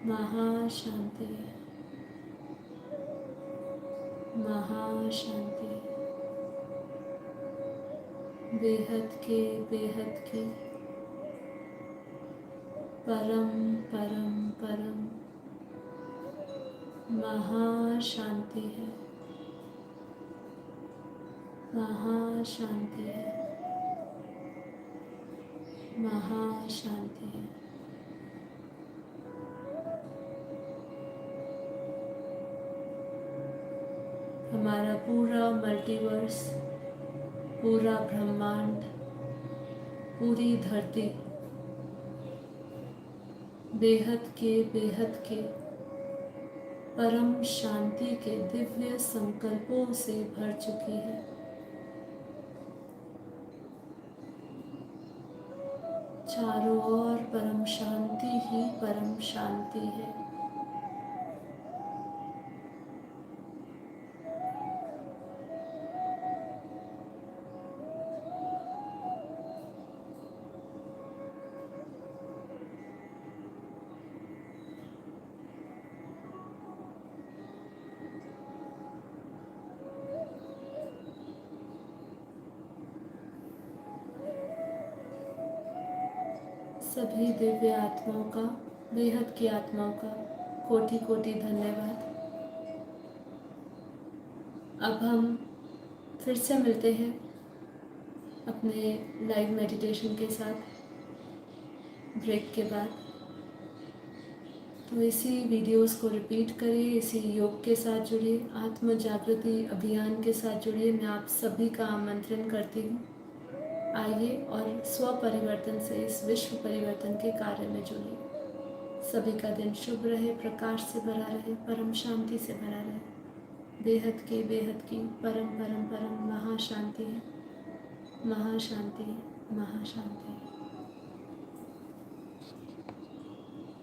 महाशांति है, महाशांति है। बेहद की परम परम परम महाशांति है, महाशांति है, महाशांति है। हमारा पूरा मल्टीवर्स, पूरा ब्रह्मांड, पूरी धरती बेहद के परम शांति के दिव्य संकल्पों से भर चुकी है। चारों ओर परम शांति ही परम शांति है। सभी दिव्य आत्माओं का, बेहद की आत्माओं का कोटि कोटि धन्यवाद। अब हम फिर से मिलते हैं अपने लाइव मेडिटेशन के साथ ब्रेक के बाद। तो इसी वीडियोस को रिपीट करिए, इसी योग के साथ जुड़िए, आत्म जागृति अभियान के साथ जुड़िए। मैं आप सभी का आमंत्रण करती हूँ, आइए और स्व परिवर्तन से इस विश्व परिवर्तन के कार्य में जुड़िए। सभी का दिन शुभ रहे, प्रकाश से भरा रहे, परम शांति से भरा रहे। बेहद की परम परम परम महाशांति है, महाशांति है, महाशांति है।